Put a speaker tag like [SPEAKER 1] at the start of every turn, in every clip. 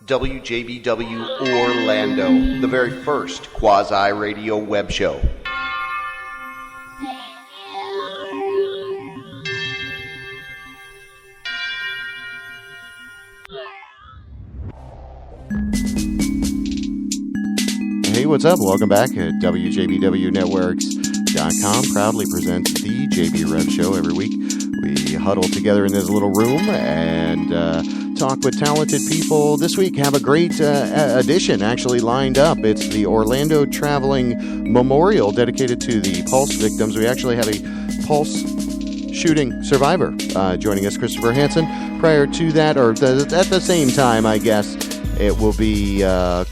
[SPEAKER 1] WJBW Orlando, the very first quasi-radio web show. Hey, what's up? Welcome back at WJBWNetworks.com. Proudly presents the JB Rev Show every week. We huddle together in this little room and talk with talented people. This week have a great edition actually lined up. It's the Orlando Traveling Memorial dedicated to the Pulse victims. We actually have a Pulse shooting survivor joining us, Christopher Hansen. Prior to that, or at the same time, I guess, it will be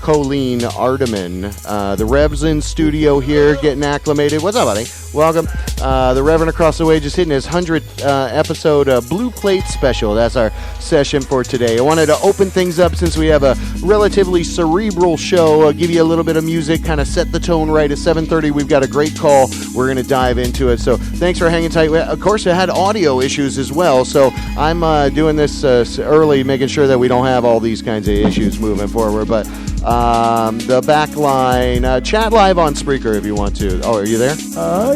[SPEAKER 1] Colleen Ardeman. The Rev's in studio here, getting acclimated. What's up, buddy? Welcome. The Reverend across the way just hitting his 100th episode Blue Plate Special. That's our session for today. I wanted to open things up since we have a relatively cerebral show. Give you a little bit of music, kind of set the tone right. At 7:30, we've got a great call. We're going to dive into it. So thanks for hanging tight. Of course, I had audio issues as well. So I'm doing this early, making sure that we don't have all these kinds of issues moving forward. But the back line, chat live on Spreaker if you want to. Oh, are you there?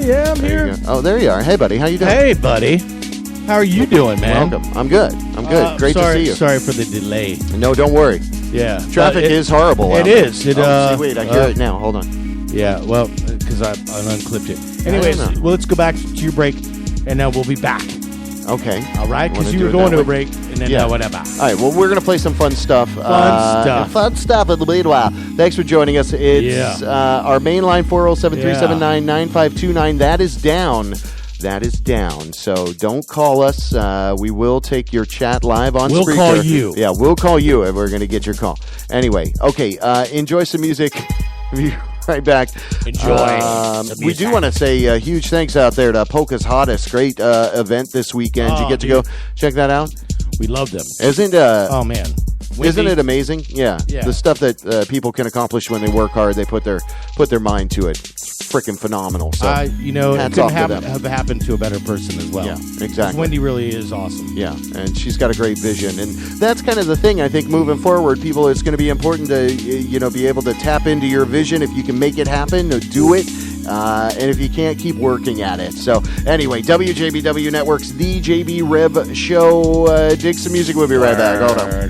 [SPEAKER 2] Yeah, I'm here.
[SPEAKER 1] Oh, there you are. Hey, buddy. How you doing?
[SPEAKER 2] Hey, buddy. How are you doing, man?
[SPEAKER 1] Welcome. I'm good. Great to see you.
[SPEAKER 2] Sorry for the delay.
[SPEAKER 1] No, don't worry.
[SPEAKER 2] Yeah.
[SPEAKER 1] Traffic is horrible.
[SPEAKER 2] It is.
[SPEAKER 1] See, wait, I hear it now. Hold on.
[SPEAKER 2] Yeah, well, because I unclipped it. Anyways, well, let's go back to your break, and then we'll be back.
[SPEAKER 1] Okay.
[SPEAKER 2] All right? Because you were going to a break, and then whatever.
[SPEAKER 1] All right, well, we're going to play some fun stuff. Fun stuff in the meanwhile. Thanks for joining us. It's our main line, 407-379-9529. That is down. So don't call us. We will take your chat live on Spreaker.
[SPEAKER 2] We'll call you.
[SPEAKER 1] Yeah, we'll call you if we're going to get your call. Anyway, okay, enjoy some music. Right back.
[SPEAKER 2] Enjoy.
[SPEAKER 1] We do want to say huge thanks out there to Polka's Hottest. Great event this weekend. Did you get to go check that out?
[SPEAKER 2] We love them.
[SPEAKER 1] Oh,
[SPEAKER 2] man.
[SPEAKER 1] Isn't it amazing? Yeah. The stuff that people can accomplish when they work hard, they put their mind to it. Freaking phenomenal. So,
[SPEAKER 2] it couldn't have happened to a better person as well.
[SPEAKER 1] Yeah, exactly.
[SPEAKER 2] Wendy really is awesome.
[SPEAKER 1] Yeah, and she's got a great vision, and that's kind of the thing. I think moving forward, people, it's going to be important to be able to tap into your vision. If you can make it happen, do it. And if you can't, keep working at it. So anyway, WJBW Networks, the JB Rev Show. Dig some music. We'll be right back. Hold on.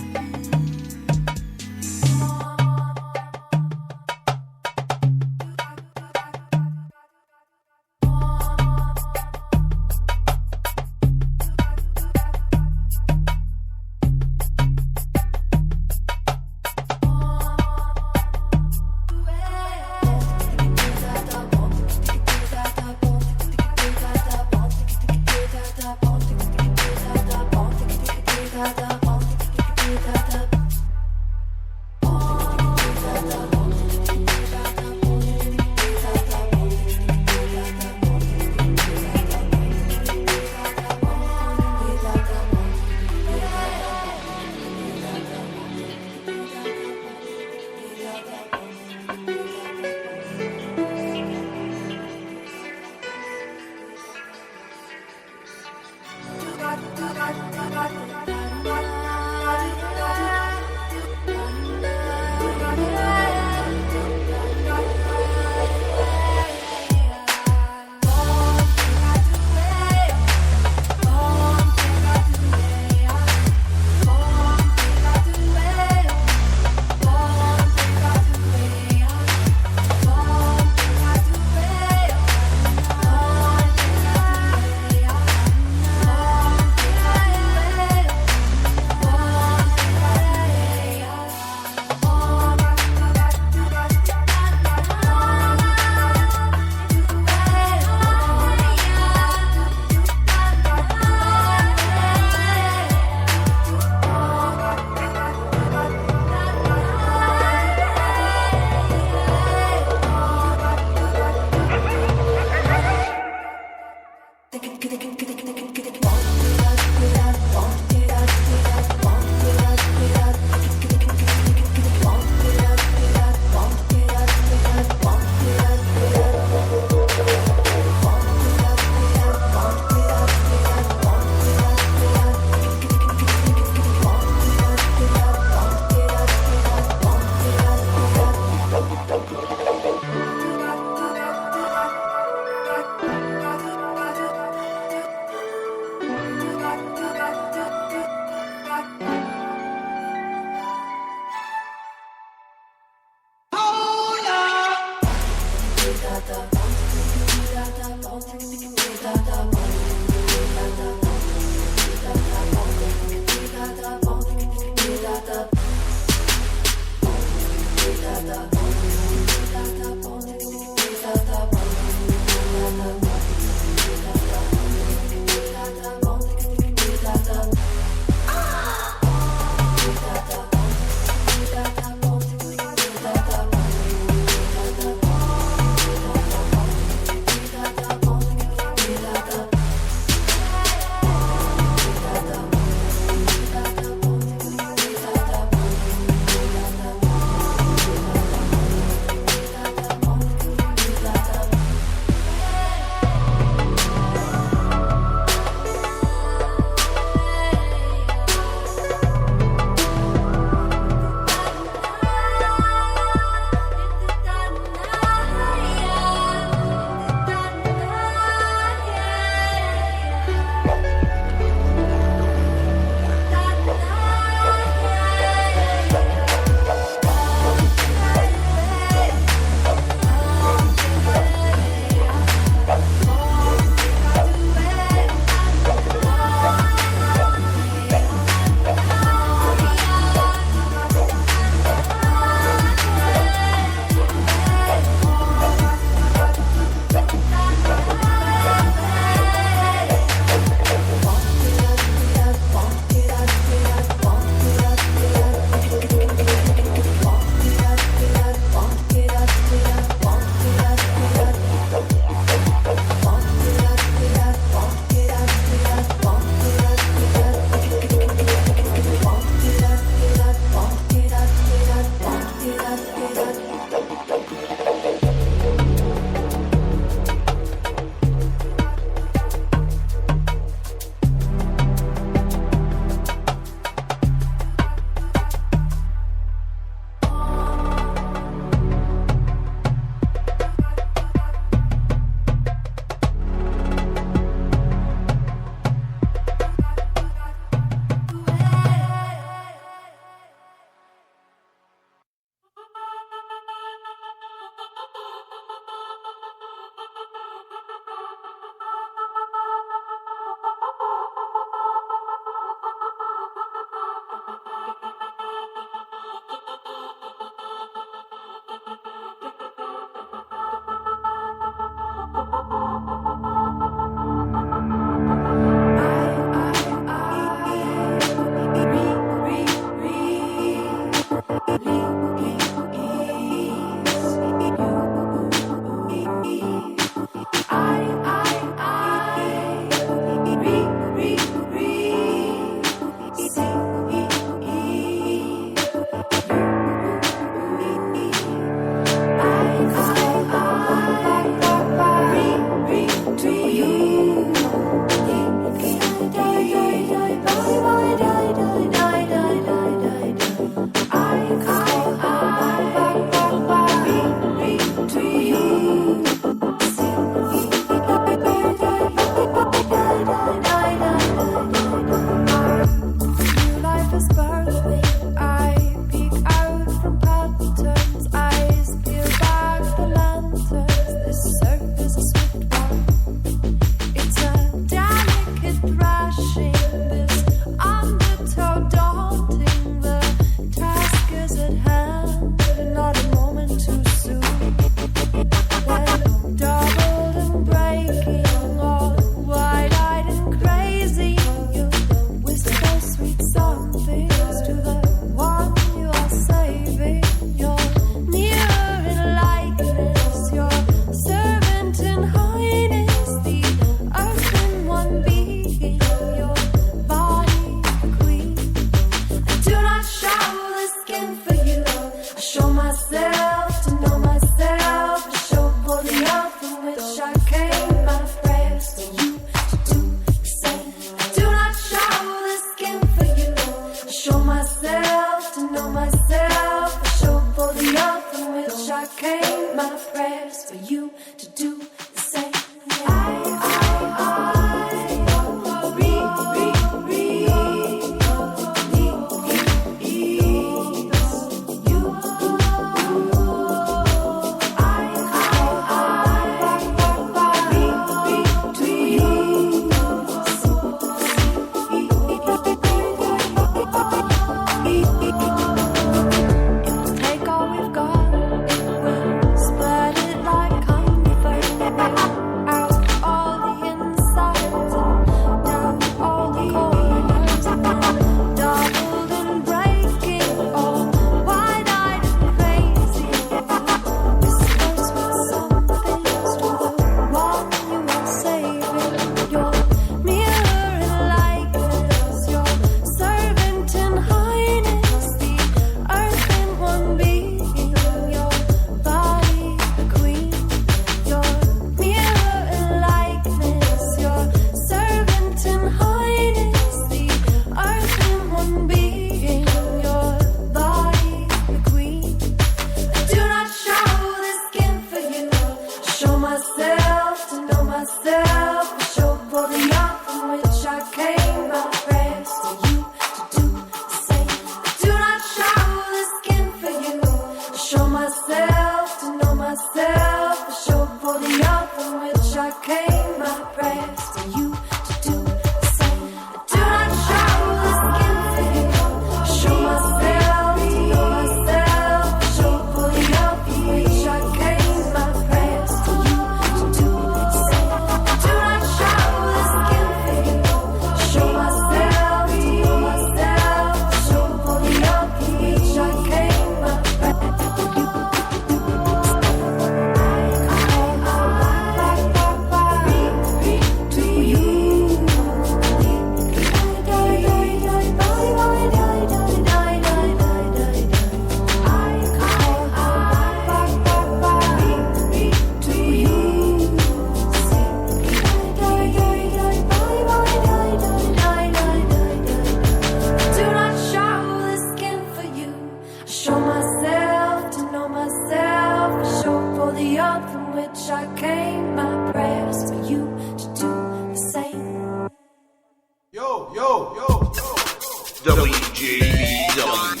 [SPEAKER 3] WJBW.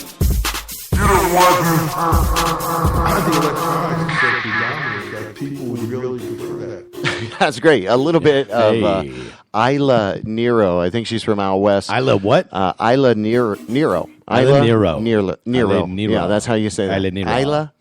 [SPEAKER 4] The electronics that predominate that people would really prefer that.
[SPEAKER 1] That's great. A little bit of Isla Nero. I think she's from out west.
[SPEAKER 2] Isla what?
[SPEAKER 1] Isla Nero.
[SPEAKER 2] Nero.
[SPEAKER 1] Nero.
[SPEAKER 2] Nero.
[SPEAKER 1] Yeah, that's how you say that.
[SPEAKER 2] Isla Nero.
[SPEAKER 1] Isla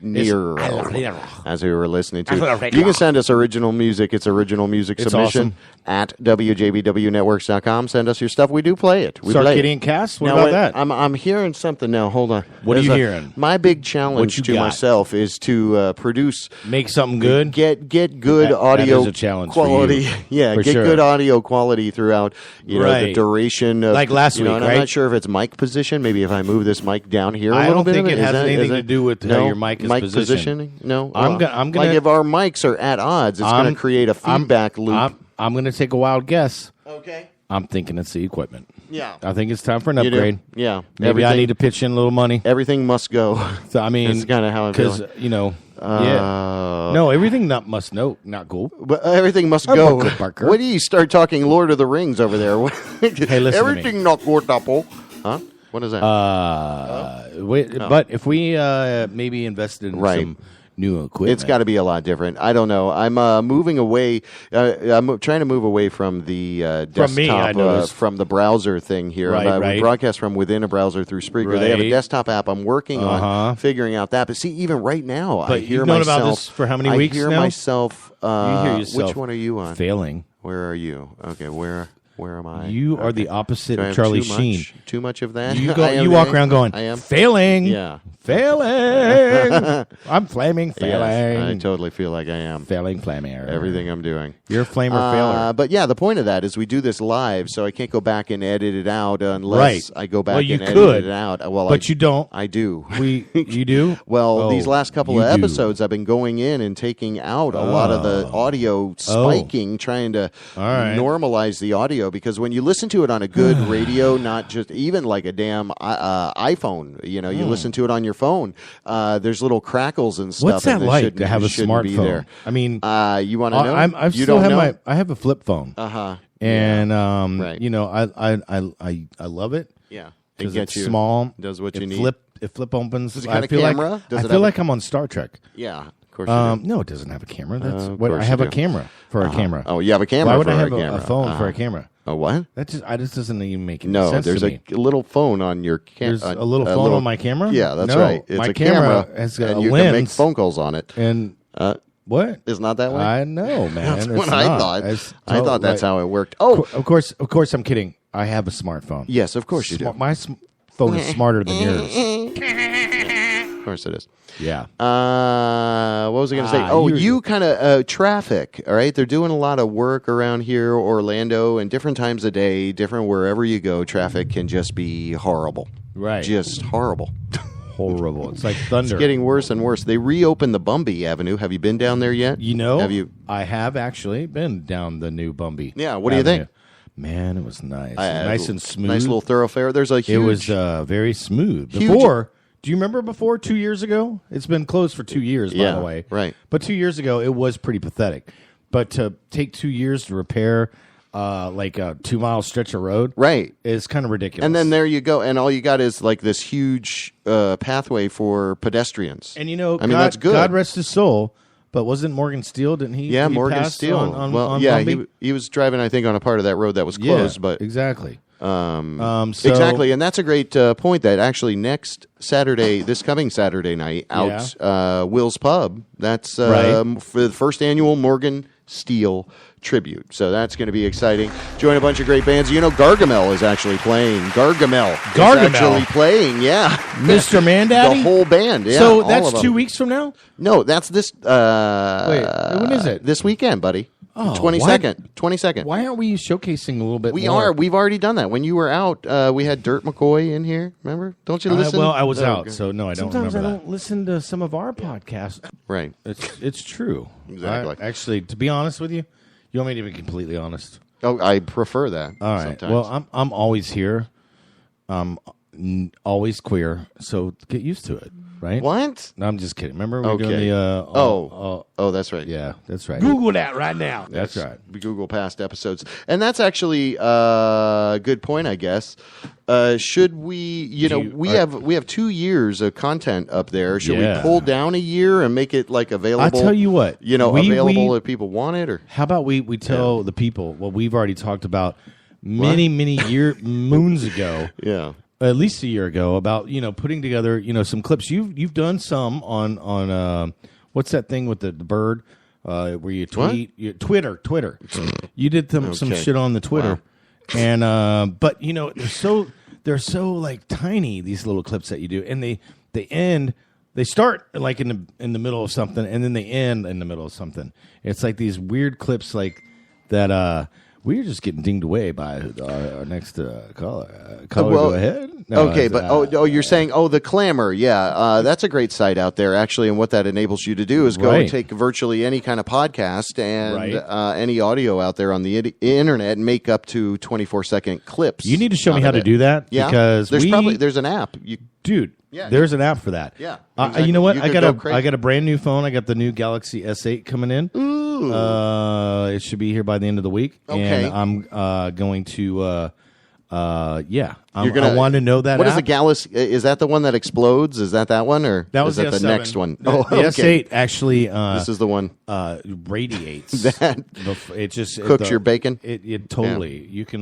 [SPEAKER 1] Nero.
[SPEAKER 2] Isla Nero.
[SPEAKER 1] As we were listening to. You can send us original music. It's original music submission at WJBWnetworks.com. Send us your stuff. We do play it. We play
[SPEAKER 2] Sarkadian Cast? What
[SPEAKER 1] now,
[SPEAKER 2] about that?
[SPEAKER 1] I'm hearing something now. Hold on.
[SPEAKER 2] What are you hearing?
[SPEAKER 1] My big challenge to
[SPEAKER 2] got?
[SPEAKER 1] myself is to produce...
[SPEAKER 2] Make something good?
[SPEAKER 1] Get good audio
[SPEAKER 2] that is a challenge for
[SPEAKER 1] quality.
[SPEAKER 2] you.
[SPEAKER 1] Yeah,
[SPEAKER 2] For
[SPEAKER 1] get
[SPEAKER 2] sure.
[SPEAKER 1] good audio quality throughout the
[SPEAKER 2] Right.
[SPEAKER 1] duration of...
[SPEAKER 2] Like last week,
[SPEAKER 1] and I'm
[SPEAKER 2] right?
[SPEAKER 1] not sure if it's mic position. Maybe if I move this mic down here a
[SPEAKER 2] I
[SPEAKER 1] little
[SPEAKER 2] don't
[SPEAKER 1] bit.
[SPEAKER 2] think it has
[SPEAKER 1] Is
[SPEAKER 2] anything
[SPEAKER 1] that-
[SPEAKER 2] to do with how your mic is positioned.
[SPEAKER 1] positioning? No?
[SPEAKER 2] I'm
[SPEAKER 1] Well,
[SPEAKER 2] gonna-
[SPEAKER 1] Like if our mics are at odds, it's going to create a feedback loop.
[SPEAKER 2] I'm going to take a wild guess.
[SPEAKER 1] Okay.
[SPEAKER 2] I'm thinking it's the equipment.
[SPEAKER 1] Yeah.
[SPEAKER 2] I think it's time for an
[SPEAKER 1] You do?
[SPEAKER 2] upgrade.
[SPEAKER 1] Yeah.
[SPEAKER 2] Maybe I need to pitch in a little money.
[SPEAKER 1] Everything must go.
[SPEAKER 2] So, I mean,
[SPEAKER 1] That's kinda how I'm feeling.
[SPEAKER 2] Because, yeah. No, everything not cool.
[SPEAKER 1] But everything must
[SPEAKER 2] I'm
[SPEAKER 1] go.
[SPEAKER 2] Parker, Parker.
[SPEAKER 1] What do you start talking Lord of the Rings over there?
[SPEAKER 2] Hey, listen to me.
[SPEAKER 1] Everything not good, apple. Huh? What is that?
[SPEAKER 2] But if we maybe invested in
[SPEAKER 1] Right.
[SPEAKER 2] some new equipment.
[SPEAKER 1] It's got to be a lot different. I don't know. I'm moving away. I'm trying to move away from the desktop,
[SPEAKER 2] From me, I noticed.
[SPEAKER 1] from the browser thing here.
[SPEAKER 2] Right,
[SPEAKER 1] We
[SPEAKER 2] right.
[SPEAKER 1] broadcast from within a browser through Spreaker. They have a
[SPEAKER 2] Right.
[SPEAKER 1] desktop app. I'm working on figuring out that. But see, even right now, I
[SPEAKER 2] But
[SPEAKER 1] hear
[SPEAKER 2] you've known
[SPEAKER 1] myself.
[SPEAKER 2] about this for how many
[SPEAKER 1] I
[SPEAKER 2] weeks
[SPEAKER 1] hear
[SPEAKER 2] now?
[SPEAKER 1] myself.
[SPEAKER 2] You hear yourself
[SPEAKER 1] Which one are you on?
[SPEAKER 2] failing.
[SPEAKER 1] Where are you? Okay, where am I?
[SPEAKER 2] You are
[SPEAKER 1] Okay.
[SPEAKER 2] the opposite
[SPEAKER 1] Do I
[SPEAKER 2] of
[SPEAKER 1] have
[SPEAKER 2] Charlie
[SPEAKER 1] too
[SPEAKER 2] Sheen.
[SPEAKER 1] much? Too much of that.
[SPEAKER 2] You
[SPEAKER 1] I am
[SPEAKER 2] you walk
[SPEAKER 1] there.
[SPEAKER 2] around going,
[SPEAKER 1] I am.
[SPEAKER 2] failing.
[SPEAKER 1] Yeah.
[SPEAKER 2] Failing. I'm flaming, failing.
[SPEAKER 1] Yes, I totally feel like I am.
[SPEAKER 2] Failing, flamer.
[SPEAKER 1] Everything I'm doing.
[SPEAKER 2] You're a flamer failure.
[SPEAKER 1] But yeah, the point of that is we do this live, so I can't go back and edit it out unless
[SPEAKER 2] Right.
[SPEAKER 1] I go back
[SPEAKER 2] Well, you
[SPEAKER 1] and
[SPEAKER 2] could,
[SPEAKER 1] edit it out. Well,
[SPEAKER 2] but you don't.
[SPEAKER 1] I do.
[SPEAKER 2] You do?
[SPEAKER 1] Well,
[SPEAKER 2] Oh,
[SPEAKER 1] these last couple
[SPEAKER 2] you
[SPEAKER 1] of
[SPEAKER 2] do.
[SPEAKER 1] episodes, I've been going in and taking out a lot of the audio spiking, trying to
[SPEAKER 2] All right.
[SPEAKER 1] normalize the audio. Because when you listen to it on a good radio, not just even like a damn iPhone, you listen to it on your phone. There's little crackles and stuff.
[SPEAKER 2] What's that
[SPEAKER 1] and they
[SPEAKER 2] like
[SPEAKER 1] shouldn't-
[SPEAKER 2] to have a
[SPEAKER 1] shouldn't be
[SPEAKER 2] smartphone?
[SPEAKER 1] there.
[SPEAKER 2] I mean,
[SPEAKER 1] you want to know?
[SPEAKER 2] I
[SPEAKER 1] you
[SPEAKER 2] still
[SPEAKER 1] don't
[SPEAKER 2] have
[SPEAKER 1] know?
[SPEAKER 2] I have a flip phone. And
[SPEAKER 1] Right.
[SPEAKER 2] I love it.
[SPEAKER 1] Yeah, it
[SPEAKER 2] Because
[SPEAKER 1] gets
[SPEAKER 2] it's
[SPEAKER 1] you.
[SPEAKER 2] small.
[SPEAKER 1] Does what
[SPEAKER 2] it
[SPEAKER 1] you need.
[SPEAKER 2] It flip opens.
[SPEAKER 1] Does it got
[SPEAKER 2] I
[SPEAKER 1] a
[SPEAKER 2] feel
[SPEAKER 1] camera?
[SPEAKER 2] Like,
[SPEAKER 1] Does
[SPEAKER 2] I
[SPEAKER 1] it
[SPEAKER 2] feel
[SPEAKER 1] have
[SPEAKER 2] like I'm on Star Trek.
[SPEAKER 1] Yeah, of course. You do.
[SPEAKER 2] No, it doesn't have a camera. That's
[SPEAKER 1] Of
[SPEAKER 2] what I
[SPEAKER 1] course
[SPEAKER 2] have
[SPEAKER 1] you
[SPEAKER 2] a
[SPEAKER 1] do.
[SPEAKER 2] camera for a camera.
[SPEAKER 1] Oh, you have a camera.
[SPEAKER 2] Why would
[SPEAKER 1] for
[SPEAKER 2] I have
[SPEAKER 1] a camera?
[SPEAKER 2] a phone for a camera?
[SPEAKER 1] A what?
[SPEAKER 2] That just doesn't even make any
[SPEAKER 1] No,
[SPEAKER 2] sense
[SPEAKER 1] there's
[SPEAKER 2] to me.
[SPEAKER 1] a little phone on your camera.
[SPEAKER 2] There's a little phone on my camera?
[SPEAKER 1] Yeah, that's
[SPEAKER 2] No,
[SPEAKER 1] right. It's
[SPEAKER 2] my
[SPEAKER 1] a
[SPEAKER 2] camera has got
[SPEAKER 1] and
[SPEAKER 2] a
[SPEAKER 1] you can make
[SPEAKER 2] lens.
[SPEAKER 1] phone calls on it.
[SPEAKER 2] And what?
[SPEAKER 1] Isn't that way?
[SPEAKER 2] I know, man.
[SPEAKER 1] That's
[SPEAKER 2] It's
[SPEAKER 1] what I
[SPEAKER 2] not.
[SPEAKER 1] thought.
[SPEAKER 2] It's
[SPEAKER 1] I thought that's
[SPEAKER 2] like-
[SPEAKER 1] how it worked. Oh,
[SPEAKER 2] Of course, I'm kidding. I have a smartphone.
[SPEAKER 1] yes, of course you do.
[SPEAKER 2] My phone is smarter than yours.
[SPEAKER 1] Of course it is.
[SPEAKER 2] Yeah.
[SPEAKER 1] What was I going to say? Oh, you kind of traffic. All right, they're doing a lot of work around here, Orlando, and different times of day, different wherever you go. Traffic can just be horrible.
[SPEAKER 2] Right.
[SPEAKER 1] Just horrible.
[SPEAKER 2] Horrible. It's like thunder.
[SPEAKER 1] It's getting worse and worse. They reopened the Bumby Avenue. Have you been down there yet? Have you?
[SPEAKER 2] I have actually been down the new Bumby.
[SPEAKER 1] Yeah, what do you think?
[SPEAKER 2] Man, it was nice. Nice and smooth.
[SPEAKER 1] Nice little thoroughfare. There's a huge...
[SPEAKER 2] It was very smooth.
[SPEAKER 1] Huge-
[SPEAKER 2] Before, do you remember before 2 years ago? It's been closed for 2 years, by the way.
[SPEAKER 1] Right.
[SPEAKER 2] But 2 years ago, it was pretty pathetic. But to take 2 years to repair like a 2 mile stretch of road,
[SPEAKER 1] Right.
[SPEAKER 2] is kind of ridiculous.
[SPEAKER 1] And then there you go. And all you got is like this huge pathway for pedestrians.
[SPEAKER 2] And
[SPEAKER 1] I mean, that's good.
[SPEAKER 2] God rest his soul. But wasn't Morgan Steele? Didn't he?
[SPEAKER 1] Yeah,
[SPEAKER 2] he
[SPEAKER 1] Morgan
[SPEAKER 2] passed
[SPEAKER 1] Steele.
[SPEAKER 2] On
[SPEAKER 1] yeah,
[SPEAKER 2] Bumby?
[SPEAKER 1] he was driving, I think, on a part of that road that was closed.
[SPEAKER 2] Yeah,
[SPEAKER 1] but
[SPEAKER 2] exactly. So,
[SPEAKER 1] exactly, and that's a great point. That actually next Saturday, this coming Saturday night, out Will's Pub. That's
[SPEAKER 2] Right.
[SPEAKER 1] for the first annual Morgan Steele tribute. So that's going to be exciting. Join a bunch of great bands. You know, Gargamel is actually playing. Gargamel is actually playing. Yeah,
[SPEAKER 2] Mr. Mandaddy?
[SPEAKER 1] the whole band. Yeah,
[SPEAKER 2] So
[SPEAKER 1] all
[SPEAKER 2] that's
[SPEAKER 1] of them.
[SPEAKER 2] 2 weeks from now?
[SPEAKER 1] No, that's this.
[SPEAKER 2] Wait, when is it?
[SPEAKER 1] This weekend, buddy.
[SPEAKER 2] Oh,
[SPEAKER 1] 22nd. 22nd.
[SPEAKER 2] Why aren't we showcasing a little bit
[SPEAKER 1] We
[SPEAKER 2] more?
[SPEAKER 1] are. We've already done that. When you were out, we had Dirt McCoy in here. Remember? Don't you listen?
[SPEAKER 2] Well, I was
[SPEAKER 1] Oh,
[SPEAKER 2] out,
[SPEAKER 1] okay.
[SPEAKER 2] so no, I don't
[SPEAKER 5] Sometimes I
[SPEAKER 2] remember
[SPEAKER 5] don't listen to some of our podcasts.
[SPEAKER 1] Right.
[SPEAKER 2] that. It's true.
[SPEAKER 1] Exactly.
[SPEAKER 2] Actually, to be honest with you, you want me to be completely honest?
[SPEAKER 1] Oh, I prefer that.
[SPEAKER 2] All right.
[SPEAKER 1] Sometimes.
[SPEAKER 2] Well, I'm always here. always queer, so get used to it, right?
[SPEAKER 1] What?
[SPEAKER 2] No, I'm just kidding. Remember we were
[SPEAKER 1] Okay.
[SPEAKER 2] doing the
[SPEAKER 1] That's right.
[SPEAKER 2] yeah, that's right.
[SPEAKER 5] Google that right now.
[SPEAKER 2] That's right.
[SPEAKER 1] We Google past episodes, and that's actually a good point, I guess. Should we? We have 2 years of content up there. Should we pull down a year and make it like available?
[SPEAKER 2] I'll tell you what.
[SPEAKER 1] Available if people want it, or
[SPEAKER 2] how about we tell the people what we've already talked about many moons ago.
[SPEAKER 1] Yeah.
[SPEAKER 2] At least a year ago, about putting together some clips. You've done some on what's that thing with the bird where you tweet Twitter. You did some shit on the Twitter, and but they're so like tiny, these little clips that you do, and they start like in the middle of something, and then they end in the middle of something. It's like these weird clips like that. We're just getting dinged away by our next caller. Go ahead. No,
[SPEAKER 1] okay, but you're saying the Clamor, yeah, that's a great site out there actually, and what that enables you to do is go and take virtually any kind of podcast and any audio out there on the internet and make up to 24-second clips.
[SPEAKER 2] You need to show me how to do that, because
[SPEAKER 1] there's an app.
[SPEAKER 2] Dude. Yeah, there's an app for that.
[SPEAKER 1] Yeah, exactly.
[SPEAKER 2] You know what?
[SPEAKER 1] I
[SPEAKER 2] got a brand new phone. I got the new Galaxy S8 coming in.
[SPEAKER 1] Ooh.
[SPEAKER 2] It should be here by the end of the week.
[SPEAKER 1] Okay.
[SPEAKER 2] And I'm going to I want to know that.
[SPEAKER 1] What
[SPEAKER 2] app.
[SPEAKER 1] is the Galaxy? Is that the one that explodes? Is that one, or
[SPEAKER 2] that was
[SPEAKER 1] is that the next one?
[SPEAKER 2] The S8 actually.
[SPEAKER 1] This is the one.
[SPEAKER 2] Radiates. It just
[SPEAKER 1] cooks your bacon.
[SPEAKER 2] It totally. You can.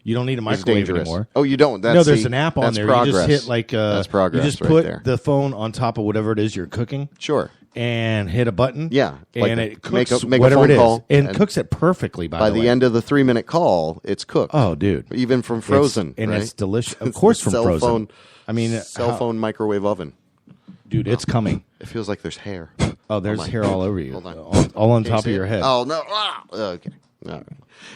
[SPEAKER 2] You don't need a microwave anymore.
[SPEAKER 1] Oh, you don't.
[SPEAKER 2] There's an app on there.
[SPEAKER 1] Progress.
[SPEAKER 2] You just hit
[SPEAKER 1] that's progress.
[SPEAKER 2] You just
[SPEAKER 1] right
[SPEAKER 2] put
[SPEAKER 1] there.
[SPEAKER 2] the phone on top of whatever it is you're cooking.
[SPEAKER 1] Sure.
[SPEAKER 2] And hit a button.
[SPEAKER 1] Yeah.
[SPEAKER 2] And it cooks
[SPEAKER 1] make
[SPEAKER 2] whatever
[SPEAKER 1] a phone
[SPEAKER 2] it is.
[SPEAKER 1] Call,
[SPEAKER 2] and cooks it perfectly, by the way.
[SPEAKER 1] By the end of the 3-minute call, it's cooked.
[SPEAKER 2] Oh, dude.
[SPEAKER 1] Even from frozen.
[SPEAKER 2] It's delicious. Of course from frozen.
[SPEAKER 1] Cell phone microwave oven.
[SPEAKER 2] Dude, it's coming.
[SPEAKER 1] It feels like there's hair.
[SPEAKER 2] Oh, there's hair all over you.
[SPEAKER 1] Hold on.
[SPEAKER 2] All on top of your head.
[SPEAKER 1] Oh, no. Okay. All right.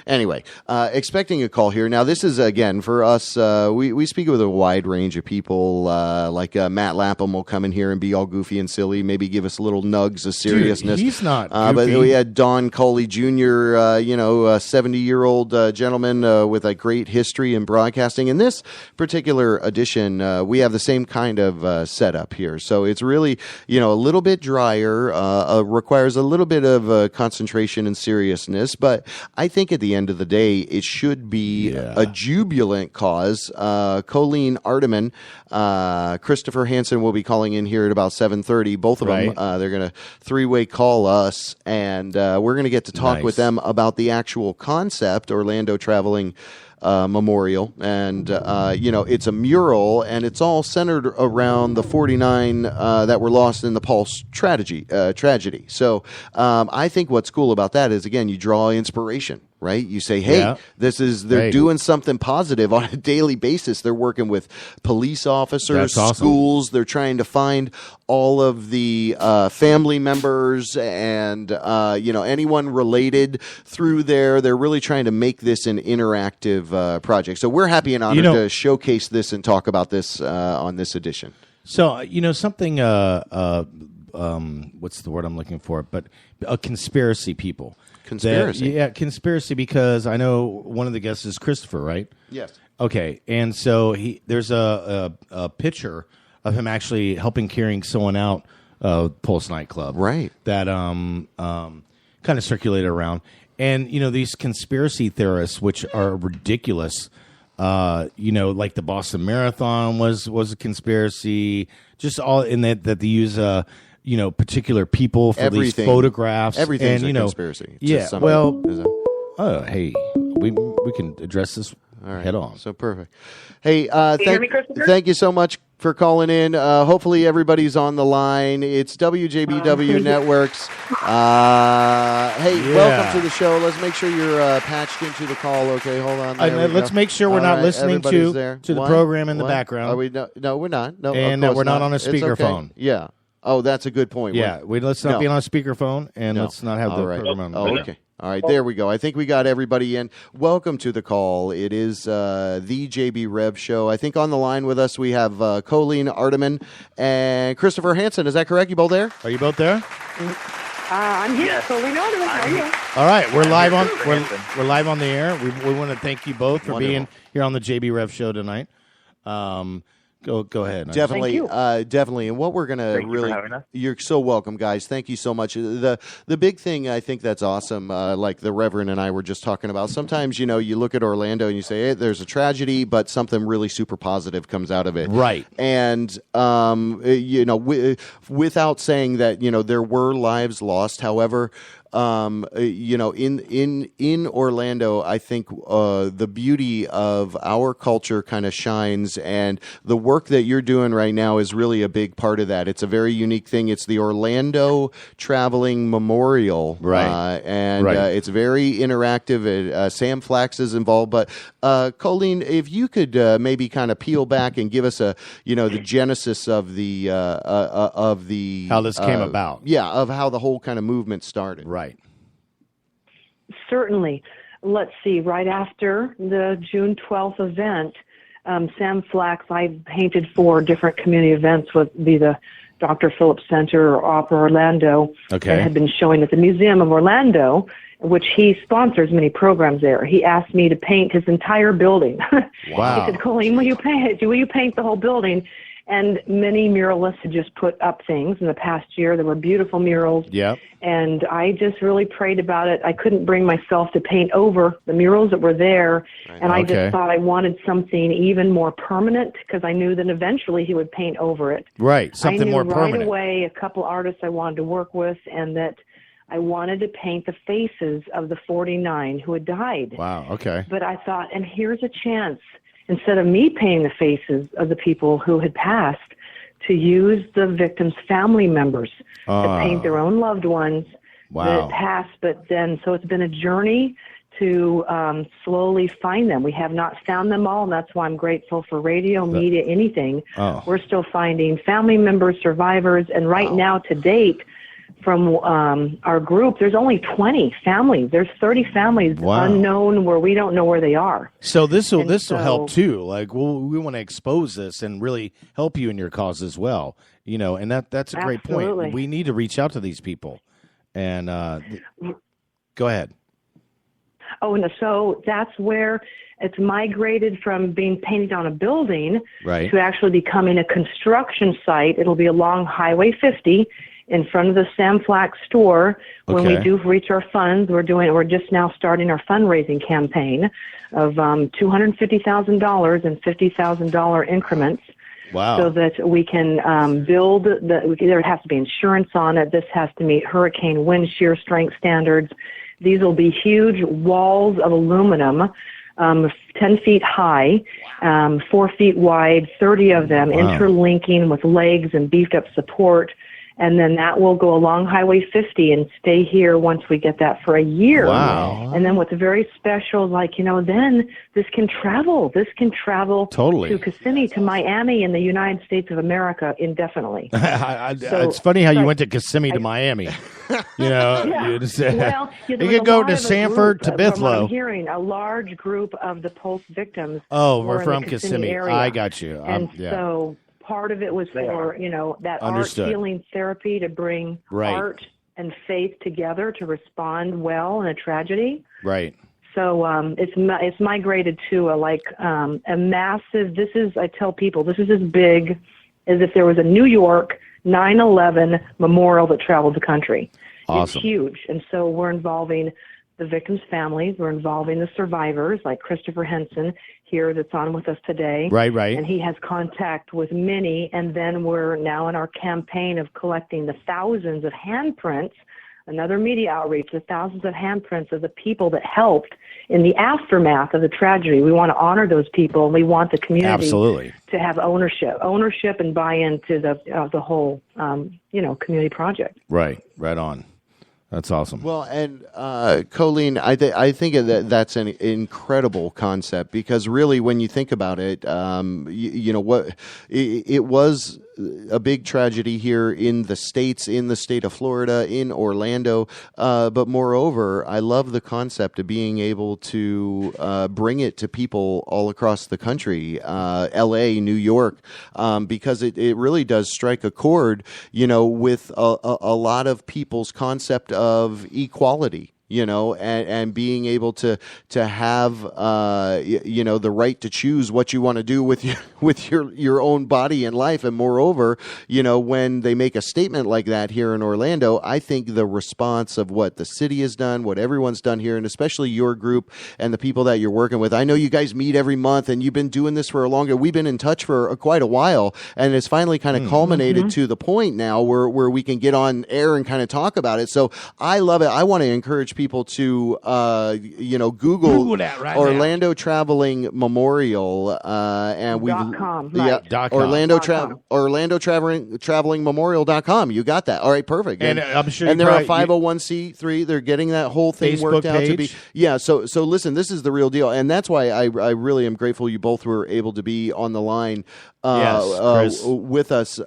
[SPEAKER 1] Anyway, expecting a call here. Now, this is, again, for us, we speak with a wide range of people. Like Matt Lapham will come in here and be all goofy and silly, maybe give us little nugs of seriousness.
[SPEAKER 2] Dude, he's not
[SPEAKER 1] goofy. But we had Don Coley Jr., a 70-year-old gentleman with a great history in broadcasting. In this particular edition, we have the same kind of setup here. So it's really, a little bit drier, requires a little bit of concentration and seriousness, but I think at the end of the day, it should be a jubilant cause. Colleen Arteman, Christopher Hansen will be calling in here at about 7:30. Both of them, they're going to 3-way call us, and we're going to get to talk with them about the actual concept, Orlando Traveling Memorial, and it's a mural, and it's all centered around the 49 that were lost in the Pulse tragedy. So I think what's cool about that is, again, you draw inspiration. Right? You say, hey, they're doing something positive on a daily basis. They're working with police officers, schools. They're trying to find all of the family members and, anyone related through there. They're really trying to make this an interactive project. So we're happy and honored to showcase this and talk about this on this edition.
[SPEAKER 2] So, something, what's the word I'm looking for? But conspiracy people.
[SPEAKER 1] Conspiracy.
[SPEAKER 2] Conspiracy, because I know one of the guests is Christopher, right?
[SPEAKER 1] Yes.
[SPEAKER 2] Okay, and so there's a picture of him actually helping carrying someone out Pulse nightclub.
[SPEAKER 1] Right.
[SPEAKER 2] That kind of circulated around. And, these conspiracy theorists, which are ridiculous, like the Boston Marathon was a conspiracy, just all in that they use particular people for these photographs.
[SPEAKER 1] Everything's a conspiracy.
[SPEAKER 2] Hey, we can address this head on.
[SPEAKER 1] So perfect. Hey,
[SPEAKER 3] Christopher?
[SPEAKER 1] thank you so much for calling in. Hopefully everybody's on the line. It's WJBW Networks. Welcome to the show. Let's make sure you're patched into the call. Okay, hold on.
[SPEAKER 2] Let's make sure we're not listening to the program in the background.
[SPEAKER 1] Are we? No, we're not. No,
[SPEAKER 2] and that we're not on a speakerphone.
[SPEAKER 1] Okay. Yeah. Oh, that's a good point.
[SPEAKER 2] Yeah, let's not be on a speakerphone, and let's not have the program on.
[SPEAKER 1] Okay. All right, there we go. I think we got everybody in. Welcome to the call. It is the JB Rev Show. I think on the line with us we have Colleen Arteman and Christopher Hansen. Is that correct? You both there?
[SPEAKER 2] Are you both there?
[SPEAKER 3] I'm here. Colleen Arteman. How are you?
[SPEAKER 2] All right, we're live on we're live on the air. We want to thank you both for being here on the JB Rev Show tonight. Go ahead.
[SPEAKER 1] Definitely,
[SPEAKER 3] Thank you.
[SPEAKER 1] definitely. And what we're going to
[SPEAKER 6] Thank you for
[SPEAKER 1] really,
[SPEAKER 6] having us.
[SPEAKER 1] you're so welcome, guys. Thank you so much. The big thing I think that's awesome, like the Reverend and I were just talking about. Sometimes, you look at Orlando and you say, hey, there's a tragedy, but something really super positive comes out of it.
[SPEAKER 2] Right.
[SPEAKER 1] And, without saying that, there were lives lost, however, in Orlando, I think the beauty of our culture kind of shines, and the work that you're doing right now is really a big part of that. It's a very unique thing. It's the Orlando Traveling Memorial,
[SPEAKER 2] right?
[SPEAKER 1] It's very interactive. Sam Flax is involved, but Colleen, if you could maybe kind of peel back and give us the genesis of the
[SPEAKER 2] How this came about,
[SPEAKER 1] of how the whole kind of movement started,
[SPEAKER 2] right?
[SPEAKER 3] Certainly. Let's see, right after the June 12th event, Sam Flax, I painted 4 different community events with the Dr. Phillips Center or Opera Orlando that had been showing at the Museum of Orlando, which he sponsors many programs there. He asked me to paint his entire building.
[SPEAKER 2] Wow.
[SPEAKER 3] He said, Colleen, will you paint the whole building? And many muralists had just put up things in the past year. There were beautiful murals.
[SPEAKER 2] Yep.
[SPEAKER 3] And I just really prayed about it. I couldn't bring myself to paint over the murals that were there. And I just thought I wanted something even more permanent, because I knew that eventually he would paint over it.
[SPEAKER 2] Right. Something more permanent.
[SPEAKER 3] I knew right away a couple artists I wanted to work with, and that I wanted to paint the faces of the 49 who had died.
[SPEAKER 2] Wow. Okay.
[SPEAKER 3] But I thought, and here's a chance, instead of me painting the faces of the people who had passed, to use the victims' family members to paint their own loved ones that passed. But then, so it's been a journey to slowly find them. We have not found them all, and that's why I'm grateful for radio, media, anything. We're still finding family members, survivors, and right now, to date, from our group, there's only 20 families. There's 30 families unknown, where we don't know where they are.
[SPEAKER 2] So this will help too. Like, we want to expose this and really help you in your cause as well. And that's a great point. We need to reach out to these people. And go ahead.
[SPEAKER 3] Oh, no, so that's where it's migrated from being painted on a building to actually becoming a construction site. It'll be along Highway 50. In front of the Sam Flax store. When we do reach our funds, we're just now starting our fundraising campaign of $250,000 and $50,000 increments.
[SPEAKER 2] Wow.
[SPEAKER 3] So that we can build there has to be insurance on it. This has to meet hurricane wind shear strength standards. These will be huge walls of aluminum, 10 feet high, 4 feet wide, 30 of them interlinking with legs and beefed up support. And then that will go along Highway 50 and stay here once we get that for a year.
[SPEAKER 2] Wow.
[SPEAKER 3] And then what's very special, then this can travel. This can travel to Kissimmee, to Miami, in the United States of America indefinitely.
[SPEAKER 2] It's funny how you went to Kissimmee to Miami. You could go to Sanford to Bithlo.
[SPEAKER 3] I'm hearing a large group of the Pulse victims.
[SPEAKER 2] Oh, we're from Kissimmee.
[SPEAKER 3] Area.
[SPEAKER 2] I got you.
[SPEAKER 3] So part of it was for, that
[SPEAKER 2] Understood.
[SPEAKER 3] art healing therapy to bring art and faith together to respond well in a tragedy.
[SPEAKER 2] Right.
[SPEAKER 3] So it's migrated to a massive, I tell people, this is as big as if there was a New York 9/11 memorial that traveled the country.
[SPEAKER 2] Awesome.
[SPEAKER 3] It's huge. And so we're involving the victims' families. We're involving the survivors, like Christopher Henson here that's on with us today.
[SPEAKER 2] Right.
[SPEAKER 3] And he has contact with many. And then we're now in our campaign of collecting the thousands of handprints, another media outreach, the thousands of handprints of the people that helped in the aftermath of the tragedy. We want to honor those people, and we want the community to have ownership and buy into the whole, community project.
[SPEAKER 2] Right on. That's awesome.
[SPEAKER 1] Well, and Colleen, I think that's an incredible concept, because really, when you think about it, it was a big tragedy here in the States, in the state of Florida, in Orlando. But moreover, I love the concept of being able to bring it to people all across the country, L.A., New York, because it really does strike a chord, with a lot of people's concept of equality. and being able to have the right to choose what you want to do with your own body and life. And moreover, when they make a statement like that here in Orlando, I think the response of what the city has done, what everyone's done here, and especially your group and the people that you're working with. I know you guys meet every month, and you've been doing this for a longer. We've been in touch for quite a while, and it's finally kind of culminated to the point now where we can get on air and kind of talk about it. So I love it. I want to encourage people to Google
[SPEAKER 2] that right
[SPEAKER 1] Orlando Traveling Memorial and we
[SPEAKER 3] .com,
[SPEAKER 1] yeah
[SPEAKER 3] right.
[SPEAKER 1] Orlando Traveling Memorial.com. You got that. All right, perfect.
[SPEAKER 2] And I'm sure
[SPEAKER 1] and they're a 501c3. They're getting that whole thing
[SPEAKER 2] Facebook
[SPEAKER 1] worked out to be.
[SPEAKER 2] page.
[SPEAKER 1] Yeah, so listen, this is the real deal, and that's why I really am grateful you both were able to be on the line with us.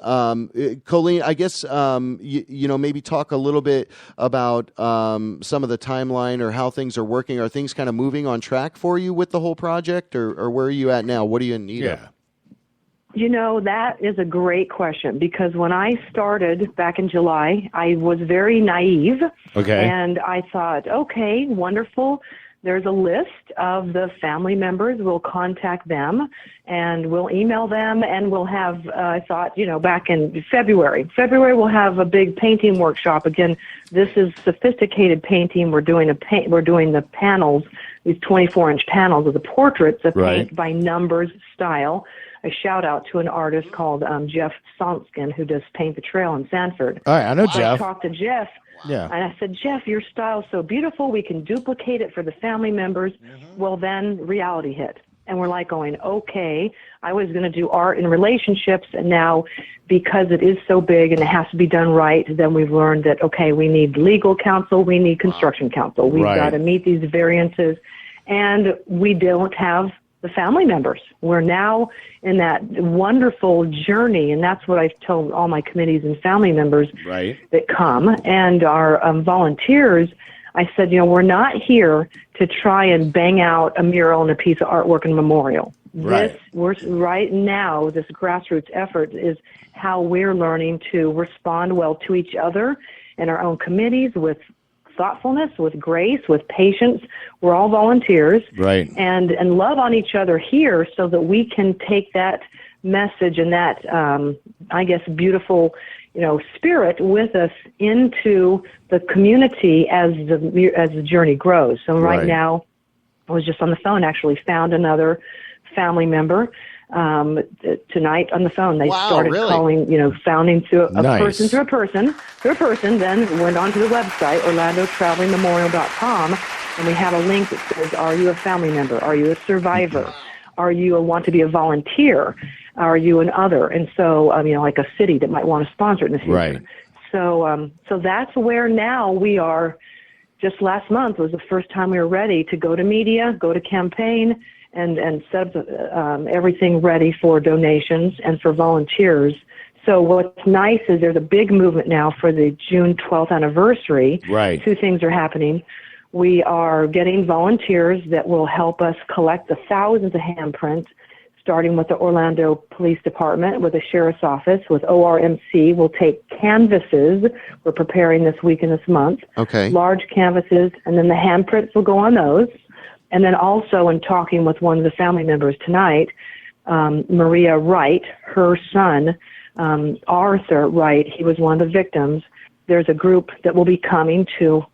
[SPEAKER 1] Colleen, I guess maybe talk a little bit about some of the timeline or how things are working. Are things kind of moving on track for you with the whole project, or where are you at now? What do you need?
[SPEAKER 2] Yeah.
[SPEAKER 3] That is a great question, because when I started back in July, I was very naive.
[SPEAKER 2] Okay.
[SPEAKER 3] And I thought, okay, wonderful. There's a list of the family members. We'll contact them and we'll email them, and we'll have, I thought, back in February, we'll have a big painting workshop. Again, this is sophisticated painting. We're doing the panels, these 24-inch panels of the portraits of paint by numbers style. A shout out to an artist called Jeff Sonskin, who does Paint the Trail in Sanford.
[SPEAKER 2] All right, I know Jeff.
[SPEAKER 3] I talked to Jeff.
[SPEAKER 2] Yeah.
[SPEAKER 3] And I said, Jeff, your style is so beautiful. We can duplicate it for the family members. Well, then reality hit. And we're like going, okay, I was going to do art in relationships. And now, because it is so big and it has to be done right, then we've learned that, okay, we need legal counsel. We need construction counsel. We've got to meet these variances. And we don't have the family members. We're now in that wonderful journey, and that's what I've told all my committees and family members that come and our volunteers. I said, we're not here to try and bang out a mural and a piece of artwork and memorial. Right now, this grassroots effort is how we're learning to respond well to each other and our own committees with thoughtfulness, with grace, with patience. We're all volunteers, and love on each other here, so that we can take that message and that beautiful spirit with us into the community as the journey grows. So right now, I was just on the phone, actually found another family member tonight on the phone. They started calling, founding through a person, then went onto the website, OrlandoTravelingMemorial.com, and we have a link that says, are you a family member? Are you a survivor? Are you want to be a volunteer? Are you an other? And so, like a city that might want to sponsor it in the future.
[SPEAKER 2] Right.
[SPEAKER 3] So that's where now we are. Just last month was the first time we were ready to go to media, go to campaign, and set up everything ready for donations and for volunteers. So what's nice is there's a big movement now for the June 12th anniversary.
[SPEAKER 2] Right.
[SPEAKER 3] Two things are happening. We are getting volunteers that will help us collect the thousands of handprints, starting with the Orlando Police Department, with the Sheriff's Office, with ORMC. We'll take canvases. We're preparing this week and this month.
[SPEAKER 1] Okay.
[SPEAKER 3] Large canvases, and then the handprints will go on those. And then also, in talking with one of the family members tonight, Maria Wright, her son, Arthur Wright, he was one of the victims. There's a group that will be coming to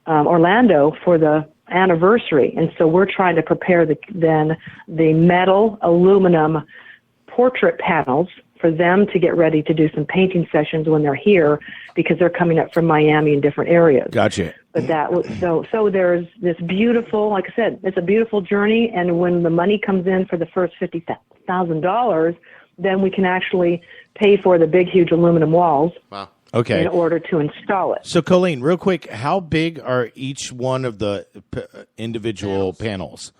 [SPEAKER 3] Orlando for the anniversary. And so we're trying to prepare the metal aluminum portrait panels for them to get ready to do some painting sessions when they're here, because they're coming up from Miami and different areas.
[SPEAKER 2] Gotcha.
[SPEAKER 3] But so there's this beautiful, like I said, it's a beautiful journey. And when the money comes in for the first $50,000, then we can actually pay for the big, huge aluminum walls.
[SPEAKER 1] Wow.
[SPEAKER 2] Okay.
[SPEAKER 3] In order to install it.
[SPEAKER 2] So, Colleen, real quick, how big are each one of the individual panels?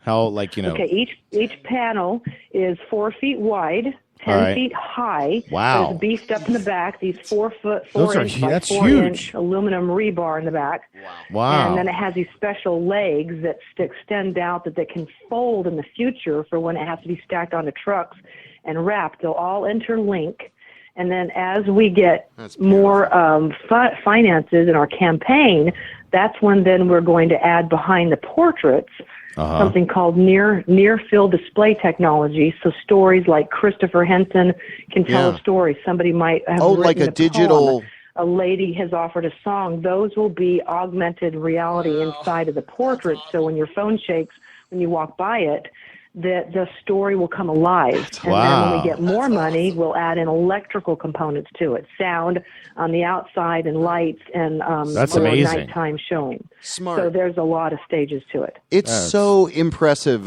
[SPEAKER 2] How,
[SPEAKER 3] Okay, each panel is 4 feet wide, 10 feet high.
[SPEAKER 2] Wow.
[SPEAKER 3] It's beefed up in the back. These 4 foot,
[SPEAKER 2] that's
[SPEAKER 3] 4
[SPEAKER 2] huge.
[SPEAKER 3] inch aluminum rebar in the back.
[SPEAKER 2] Wow.
[SPEAKER 3] And then it has these special legs that extend out that they can fold in the future for when it has to be stacked onto trucks and wrapped. They'll all interlink. And then as we get more finances in our campaign, that's when then we're going to add behind the portraits something called near field display technology. So stories like Christopher Henson can tell a story. Somebody might have written
[SPEAKER 1] like a digital
[SPEAKER 3] poem. A lady has offered a song. Those will be augmented reality inside of the portrait. So when your phone shakes, when you walk by it, the story will come alive. And then when we get more money, we'll add in electrical components to it, sound on the outside and lights and
[SPEAKER 2] That's amazing.
[SPEAKER 3] nighttime showing.
[SPEAKER 1] Smart.
[SPEAKER 3] So there's a lot of stages to it.
[SPEAKER 1] It's so impressive,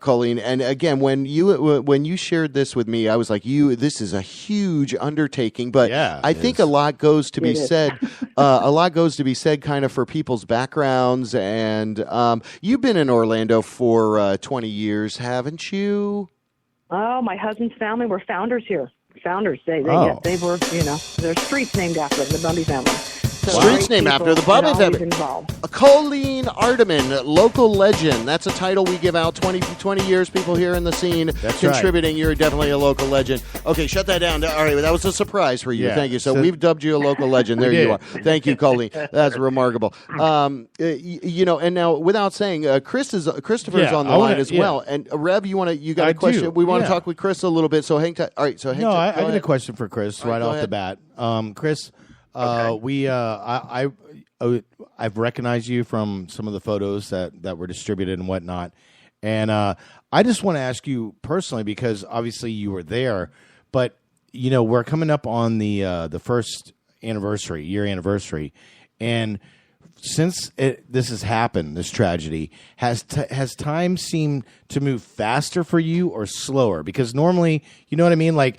[SPEAKER 1] Colleen. And again, when you shared this with me, I was like, this is a huge undertaking. But I think a lot goes to be said. A lot goes to be said, kind of for people's backgrounds. And you've been in Orlando for 20 years, haven't you?
[SPEAKER 3] Oh, my husband's family were founders here. Founders. They were, there's streets named after them, the Bundy family. So
[SPEAKER 1] streets named after the Bundy family. Colleen Ardeman, local legend. That's a title we give out. 20 years, people here in the scene contributing. Right. You're definitely a local legend. Okay, shut that down. All right, that was a surprise for you. Yeah. Thank you. So we've dubbed you a local legend. There you are. Thank you, Colleen. That's remarkable. And now without saying, Christopher's on the line as well. And Rev, you got a question? We want to talk with Chris a little bit. So hang tight. All right. So hang tight.
[SPEAKER 2] I got a question for Chris right off the bat. Chris. Okay. I've recognized you from some of the photos that were distributed and whatnot, and I just want to ask you personally, because obviously you were there, but we're coming up on the first year anniversary, and since this has happened, this tragedy, has time seemed to move faster for you or slower? Because normally, you know what I mean, like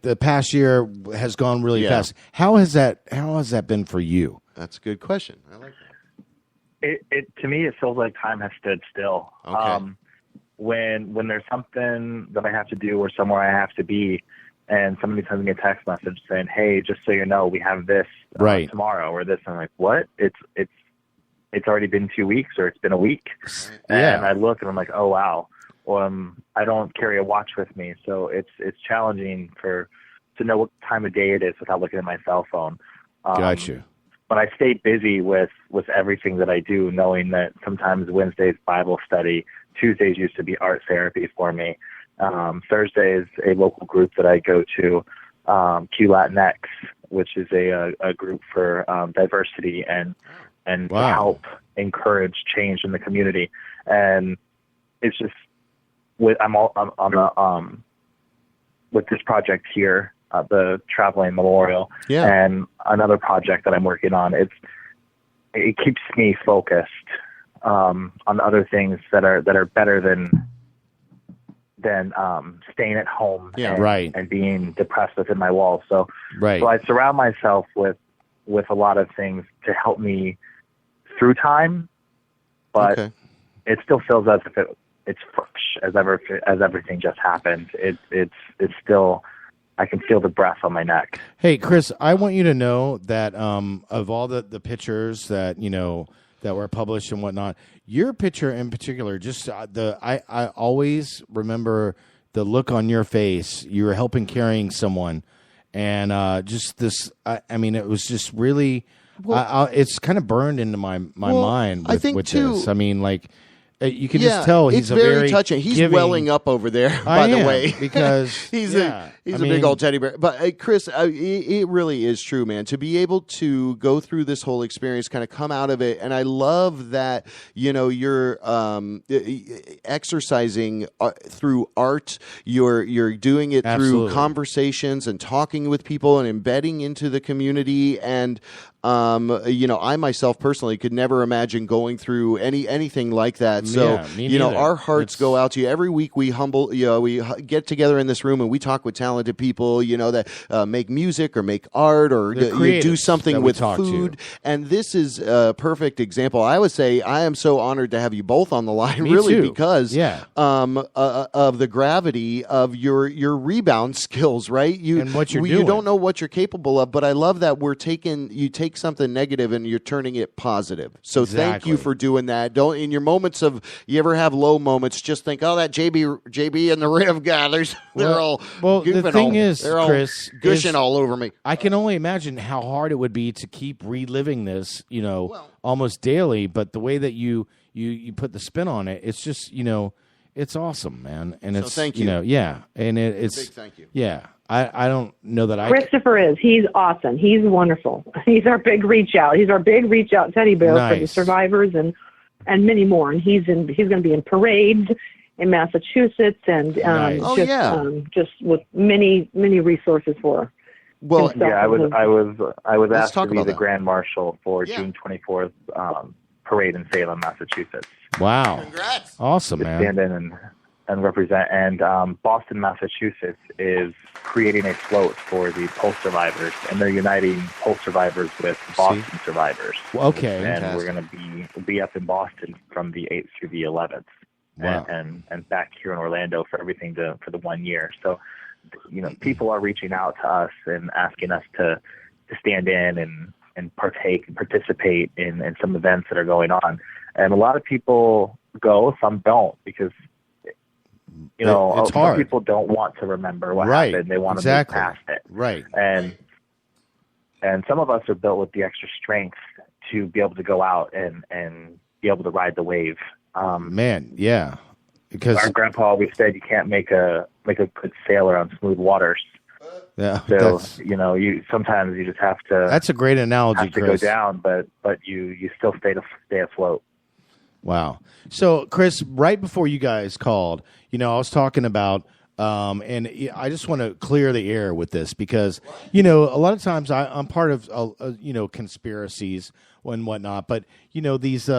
[SPEAKER 2] the past year has gone really fast. How has that been for you?
[SPEAKER 1] That's a good question. I like that.
[SPEAKER 6] It to me, it feels like time has stood still.
[SPEAKER 1] Okay.
[SPEAKER 6] When there's something that I have to do or somewhere I have to be, and somebody sends me a text message saying, "Hey, just so you know, we have this tomorrow or this," I'm like, "What?" It's already been 2 weeks or it's been a week, and I look and I'm like, "Oh wow." I don't carry a watch with me, so it's challenging to know what time of day it is without looking at my cell phone.
[SPEAKER 2] Got you.
[SPEAKER 6] But I stay busy with everything that I do, knowing that sometimes Wednesday's Bible study, Tuesdays used to be art therapy for me. Thursday is a local group that I go to, Q Latinx, which is a group for diversity and to help encourage change in the community. And it's just with this project here, the Traveling Memorial, and another project that I'm working on. It keeps me focused on other things that are better than staying at home and being depressed within my walls. So I surround myself with a lot of things to help me through time, but it still feels as if it's fresh as everything just happened. It's still, I can feel the breath on my neck.
[SPEAKER 2] Hey, Chris, I want you to know that of all the pictures that that were published and whatnot, your picture in particular, just I always remember the look on your face. You were helping carrying someone, and just this. I mean, it was just really. It's kind of burned into my mind.
[SPEAKER 1] I think
[SPEAKER 2] with
[SPEAKER 1] too.
[SPEAKER 2] This. I mean, like. You can just tell he's
[SPEAKER 1] very touching. He's welling up over there, by the way,
[SPEAKER 2] because
[SPEAKER 1] he's a big old teddy bear. But Chris, it really is true, man. To be able to go through this whole experience, kind of come out of it, and I love that you're exercising through art. You're doing it through conversations and talking with people and embedding into the community. And I myself personally could never imagine going through anything like that. So, our hearts go out to you. Every week we we get together in this room and we talk with talented people, that make music or make art or do something with food. And this is a perfect example. I would say I am so honored to have you both on the line,
[SPEAKER 2] Me too.
[SPEAKER 1] because because of the gravity of your rebound skills, right?
[SPEAKER 2] And what you're doing.
[SPEAKER 1] You don't know what you're capable of, but I love that you take something negative and you're turning it positive. So thank you for doing that. Don't, in your moments of, you ever have low moments, just think, oh, that JB and the Riv guy, they're all goofing.
[SPEAKER 2] The thing is, Chris,
[SPEAKER 1] gushing all over me.
[SPEAKER 2] I can only imagine how hard it would be to keep reliving this, almost daily. But the way that you put the spin on it, it's just, it's awesome, man. And it's,
[SPEAKER 1] thank you.
[SPEAKER 2] And it's
[SPEAKER 1] big thank you.
[SPEAKER 2] Yeah. I don't know that
[SPEAKER 3] Christopher he's awesome. He's wonderful. He's our big reach out. He's our big reach out teddy bear for the survivors and many more. And he's going to be in parades in Massachusetts and just with many resources for.
[SPEAKER 6] Well, I was asked to be the Grand Marshal for June 24th parade in Salem, Massachusetts.
[SPEAKER 2] Wow!
[SPEAKER 1] Congrats!
[SPEAKER 2] Awesome, man.
[SPEAKER 6] Stand in and represent. And Boston, Massachusetts is creating a float for the Pulse survivors, and they're uniting Pulse survivers with Boston survivors.
[SPEAKER 2] Okay,
[SPEAKER 6] and we're going to be up in Boston from the 8th through the 11th, and back here in Orlando for everything for the 1 year. So, people are reaching out to us and asking us to stand in and partake and participate in some events that are going on. And a lot of people go, some don't, because
[SPEAKER 2] it's hard.
[SPEAKER 6] Some people don't want to remember what happened. They want to move past it.
[SPEAKER 2] Right.
[SPEAKER 6] And some of us are built with the extra strength to be able to go out and be able to ride the wave. Because our grandpa always said you can't make a good sailor on smooth waters.
[SPEAKER 2] Yeah.
[SPEAKER 6] So you sometimes you just have to.
[SPEAKER 2] That's a great analogy,
[SPEAKER 6] have to
[SPEAKER 2] Chris.
[SPEAKER 6] go down, but you still stay afloat.
[SPEAKER 2] Wow. So, Chris, right before you guys called, I was talking about, and I just want to clear the air with this because, a lot of times I'm part of, conspiracies and whatnot, but, these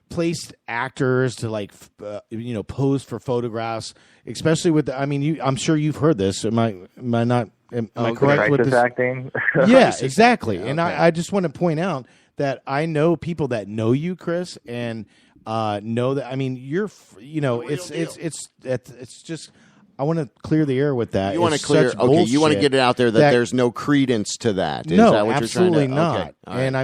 [SPEAKER 2] placed actors to pose for photographs, especially with, I'm sure you've heard this. Am I correct with this?
[SPEAKER 6] Acting?
[SPEAKER 2] Yeah, exactly. Okay. And I just want to point out that I know people that know you, Chris, and know that. You're, it's just. I want to clear the air with that.
[SPEAKER 1] You want to clear? Okay, you want to get it out there that there's no credence to that. Is that what
[SPEAKER 2] absolutely
[SPEAKER 1] you're trying to?
[SPEAKER 2] not. Okay. And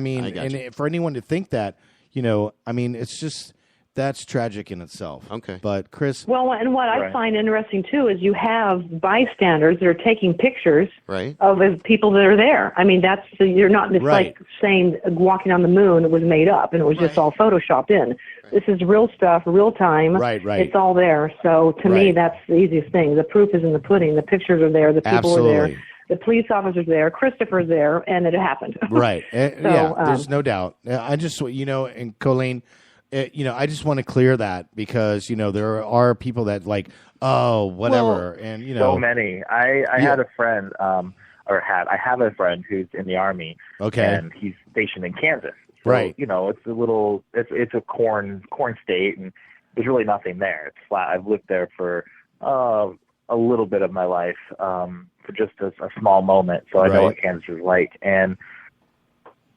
[SPEAKER 2] and for anyone to think that, it's just. That's tragic in itself.
[SPEAKER 1] Okay.
[SPEAKER 2] But, Chris...
[SPEAKER 3] Well, and what I find interesting, too, is you have bystanders that are taking pictures of people that are there. You're not... It's like saying walking on the moon, it was made up, and it was just all photoshopped in. This is real stuff, real time.
[SPEAKER 2] Right.
[SPEAKER 3] It's all there. So, to me, that's the easiest thing. The proof is in the pudding. The pictures are there. The people are there. The police officer's there. Christopher's there, and it happened.
[SPEAKER 2] Right. There's no doubt. I just, and Colleen... I just want to clear that because, there are people that whatever. And,
[SPEAKER 6] so many. I had a friend, I have a friend who's in the Army.
[SPEAKER 2] Okay.
[SPEAKER 6] And he's stationed in Kansas. So,
[SPEAKER 2] right.
[SPEAKER 6] It's a corn state, and there's really nothing there. It's flat. I've lived there for a little bit of my life, for just a small moment. So I know what Kansas is like. And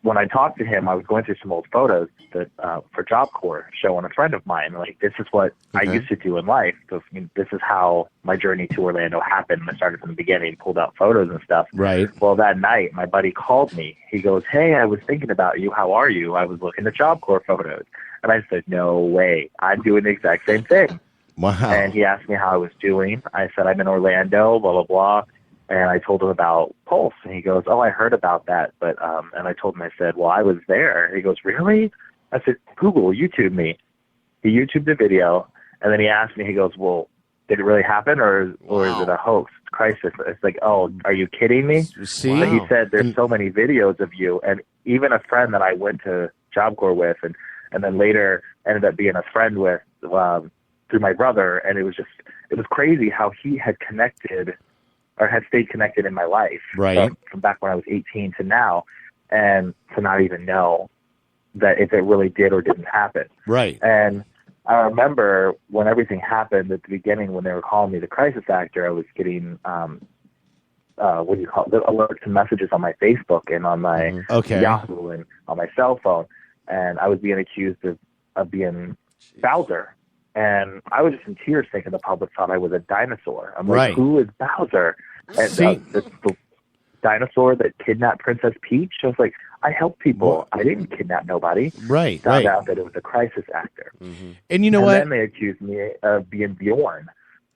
[SPEAKER 6] when I talked to him, I was going through some old photos that for Job Corps showing a friend of mine. Like, this is what I used to do in life. So, this is how my journey to Orlando happened. I started from the beginning, pulled out photos and stuff.
[SPEAKER 2] Right.
[SPEAKER 6] Well, that night, my buddy called me. He goes, "Hey, I was thinking about you. How are you?" I was looking at Job Corps photos. And I said, "No way. I'm doing the exact same thing."
[SPEAKER 2] Wow.
[SPEAKER 6] And he asked me how I was doing. I said, "I'm in Orlando, blah, blah, blah." And I told him about Pulse, and he goes, "Oh, I heard about that." But and I told him, I said, "Well, I was there." He goes, "Really?" I said, "Google, YouTube me." He YouTubed the video, and then he asked me, he goes, "Well, did it really happen, or is it a hoax, crisis?" It's like, "Oh, are you kidding me?"
[SPEAKER 2] See?
[SPEAKER 6] But he said, "There's so many videos of you," and even a friend that I went to Job Corps with, and then later ended up being a friend with through my brother, and it was crazy how he had connected. Or had stayed connected in my life, from back when I was 18 to now, and to not even know that if it really did or didn't happen.
[SPEAKER 2] Right.
[SPEAKER 6] And I remember when everything happened at the beginning, when they were calling me the crisis actor, I was getting what do you call it? Alerts and messages on my Facebook and on my Yahoo and on my cell phone, and I was being accused of being Bowser. And I was just in tears thinking the public thought I was a dinosaur. I'm like,
[SPEAKER 2] Right.
[SPEAKER 6] who is Bowser? And the dinosaur that kidnapped Princess Peach? I was like, I help people. I didn't kidnap nobody.
[SPEAKER 2] Right.
[SPEAKER 6] Found out that it was a crisis actor.
[SPEAKER 2] And you know
[SPEAKER 6] and
[SPEAKER 2] what?
[SPEAKER 6] then they accused me of being Bjorn,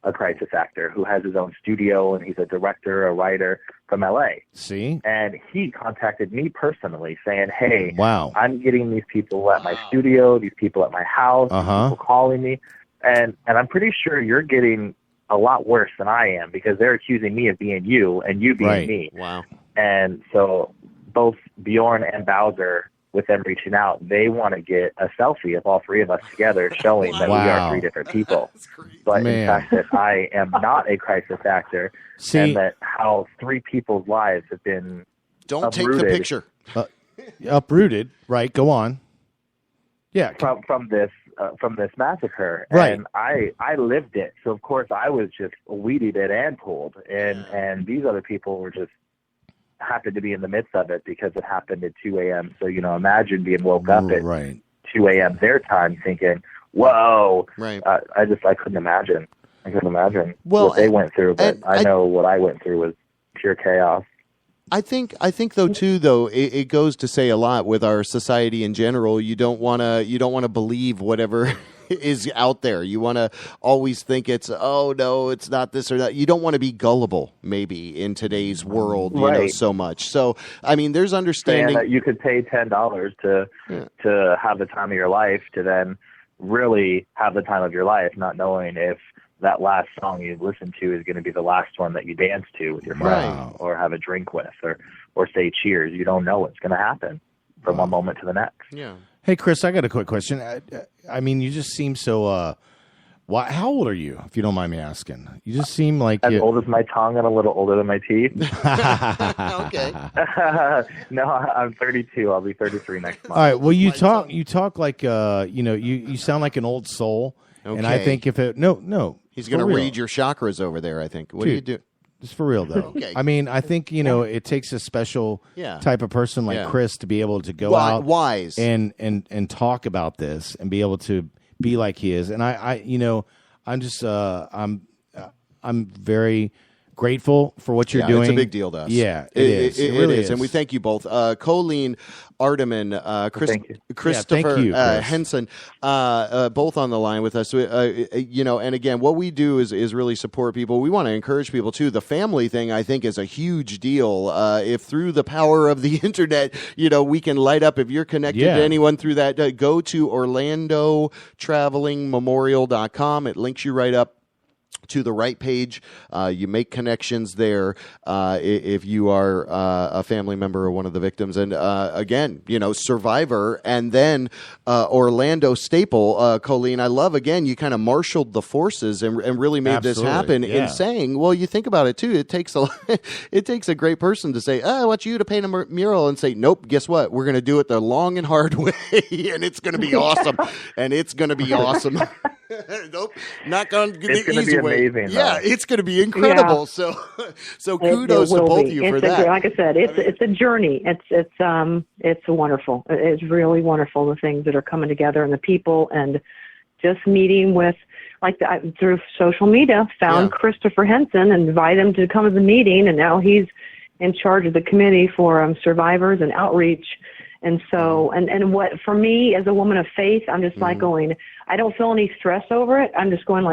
[SPEAKER 6] a crisis actor who has his own studio, and he's a director, a writer from LA.
[SPEAKER 2] See?
[SPEAKER 6] And he contacted me personally saying, hey,
[SPEAKER 2] Wow.
[SPEAKER 6] I'm getting these people at my studio, these people at my house, these people calling me. And I'm pretty sure you're getting a lot worse than I am, because they're accusing me of being you and you being me.
[SPEAKER 1] Wow.
[SPEAKER 6] And so both Bjorn and Bowser, with them reaching out, they want to get a selfie of all three of us together, showing that we are three different people. But in fact, that I am not a crisis actor, and that how three people's lives have been
[SPEAKER 1] Don't
[SPEAKER 6] uprooted.
[SPEAKER 1] take the picture.
[SPEAKER 2] Uprooted, right? Go on. Yeah.
[SPEAKER 6] From this massacre,
[SPEAKER 2] Right.
[SPEAKER 6] and I lived it. So of course I was just weeded it and pulled, and these other people were just happened to be in the midst of it because it happened at 2 a.m. So, imagine being woke up at 2 a.m. their time thinking, whoa,
[SPEAKER 1] right.
[SPEAKER 6] I couldn't imagine. I couldn't imagine what they went through, but I know what I went through was pure chaos.
[SPEAKER 1] I think though, it goes to say a lot with our society in general. You don't want to believe whatever is out there. You want to always think it's, oh no, it's not this or that. You don't want to be gullible, maybe, in today's world, so much. So, I mean, there's understanding.
[SPEAKER 6] And you could pay $10 to have the time of your life, to then really have the time of your life, not knowing if that last song you listen to is going to be the last one that you dance to with your friends or have a drink with or say cheers. You don't know what's going to happen from one moment to the next.
[SPEAKER 1] Yeah.
[SPEAKER 2] Hey, Chris, I got a quick question. I mean, you just seem so. How old are you, if you don't mind me asking? You just seem like
[SPEAKER 6] as old as my tongue and a little older than my teeth.
[SPEAKER 1] Okay.
[SPEAKER 6] No, I'm 32. I'll be 33 next month.
[SPEAKER 2] All right. Well, you talk like you sound like an old soul.
[SPEAKER 1] Okay.
[SPEAKER 2] And I think if it no,
[SPEAKER 1] he's going to read your chakras over there. I think. What do you do?
[SPEAKER 2] It's for real though.
[SPEAKER 1] Okay.
[SPEAKER 2] I mean, I think it takes a special type of person like Chris to be able to go out
[SPEAKER 1] wise
[SPEAKER 2] and talk about this and be able to be like he is. And I'm just I'm very grateful for what you're doing.
[SPEAKER 1] It's a big deal to us.
[SPEAKER 2] Yeah, it is. It really is.
[SPEAKER 1] And we thank you both. Colleen Ardeman, Christopher Henson, both on the line with us. And again, what we do is really support people. We want to encourage people too. The family thing, I think, is a huge deal. If through the power of the internet, we can light up. If you're connected to anyone through that, go to OrlandoTravelingMemorial.com. It links you right up to the right page. You make connections there if you are a family member or one of the victims. And again, survivor, and then Orlando staple. Colleen, I love, again, you kind of marshaled the forces and really made this happen in saying, well, you think about it too. It takes a great person to say, I want you to paint a mural, and say, nope, guess what? We're going to do it the long and hard way, and it's going to be awesome. And it's going to be awesome. Nope, not going to the easy way.
[SPEAKER 6] Amazing,
[SPEAKER 1] yeah, it's going to be incredible.
[SPEAKER 3] Yeah.
[SPEAKER 1] So kudos to both of you for that.
[SPEAKER 3] Like I said, it's a journey. It's wonderful. It's really wonderful, the things that are coming together and the people, and just meeting with, through social media, found Christopher Henson and invited him to come to the meeting, and now he's in charge of the committee for survivors and outreach. And so, and what, for me as a woman of faith, I'm just like going, I don't feel any stress over it. I'm just going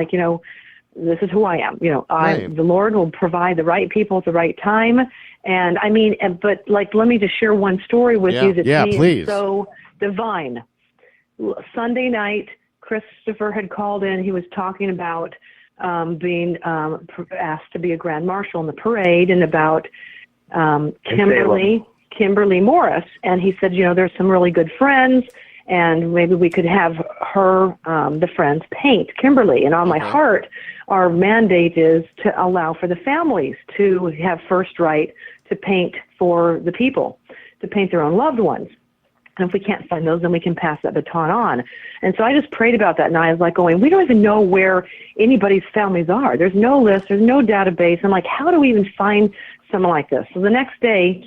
[SPEAKER 3] this is who I am. The Lord will provide the right people at the right time. And I mean, but let me just share one story with you that's so divine. Sunday night, Christopher had called in. He was talking about being asked to be a grand marshal in the parade, and about Kimberly Morris. And he said, there's some really good friends, and maybe we could have her, the friends, paint Kimberly. And on my heart, our mandate is to allow for the families to have first right to paint for the people, to paint their own loved ones. And if we can't find those, then we can pass that baton on. And so I just prayed about that, and I was like going, we don't even know where anybody's families are. There's no list. There's no database. I'm like, how do we even find someone like this? So the next day,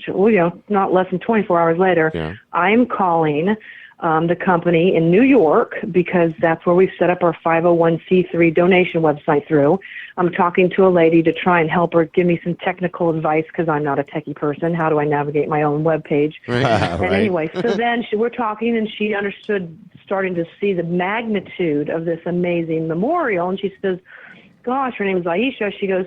[SPEAKER 3] not less than 24 hours later, I'm calling the company in New York, because that's where we've set up our 501c3 donation website through. I'm talking to a lady to try and help her give me some technical advice because I'm not a techie person. How do I navigate my own webpage?
[SPEAKER 1] Right.
[SPEAKER 3] And anyway, so then we're talking, and she understood, starting to see the magnitude of this amazing memorial. And she says, gosh, her name is Aisha. She goes,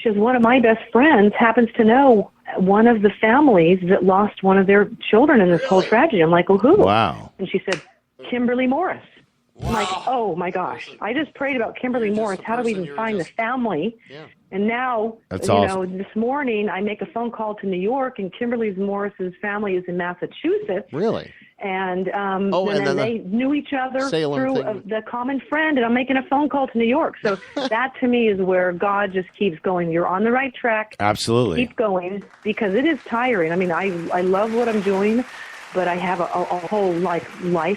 [SPEAKER 3] one of my best friends happens to know one of the families that lost one of their children in this whole tragedy. I'm like, well, who?
[SPEAKER 2] Wow.
[SPEAKER 3] And she said, Kimberly Morris. Wow. I'm like, oh my gosh. I just prayed about Kimberly Morris. How do we even find the family?
[SPEAKER 1] Yeah.
[SPEAKER 3] And now,
[SPEAKER 2] That's
[SPEAKER 3] you
[SPEAKER 2] awesome.
[SPEAKER 3] know, this morning I make a phone call to New York, and Kimberly Morris's family is in Massachusetts.
[SPEAKER 1] Really?
[SPEAKER 3] And
[SPEAKER 1] and
[SPEAKER 3] then
[SPEAKER 1] then
[SPEAKER 3] they knew each other
[SPEAKER 1] Salem
[SPEAKER 3] through
[SPEAKER 1] thing.
[SPEAKER 3] the common friend, and I'm making a phone call to New York. So that to me is where God just keeps going. You're on the right track.
[SPEAKER 2] Absolutely.
[SPEAKER 3] Keep going, because it is tiring. I mean, I love what I'm doing, but I have a whole life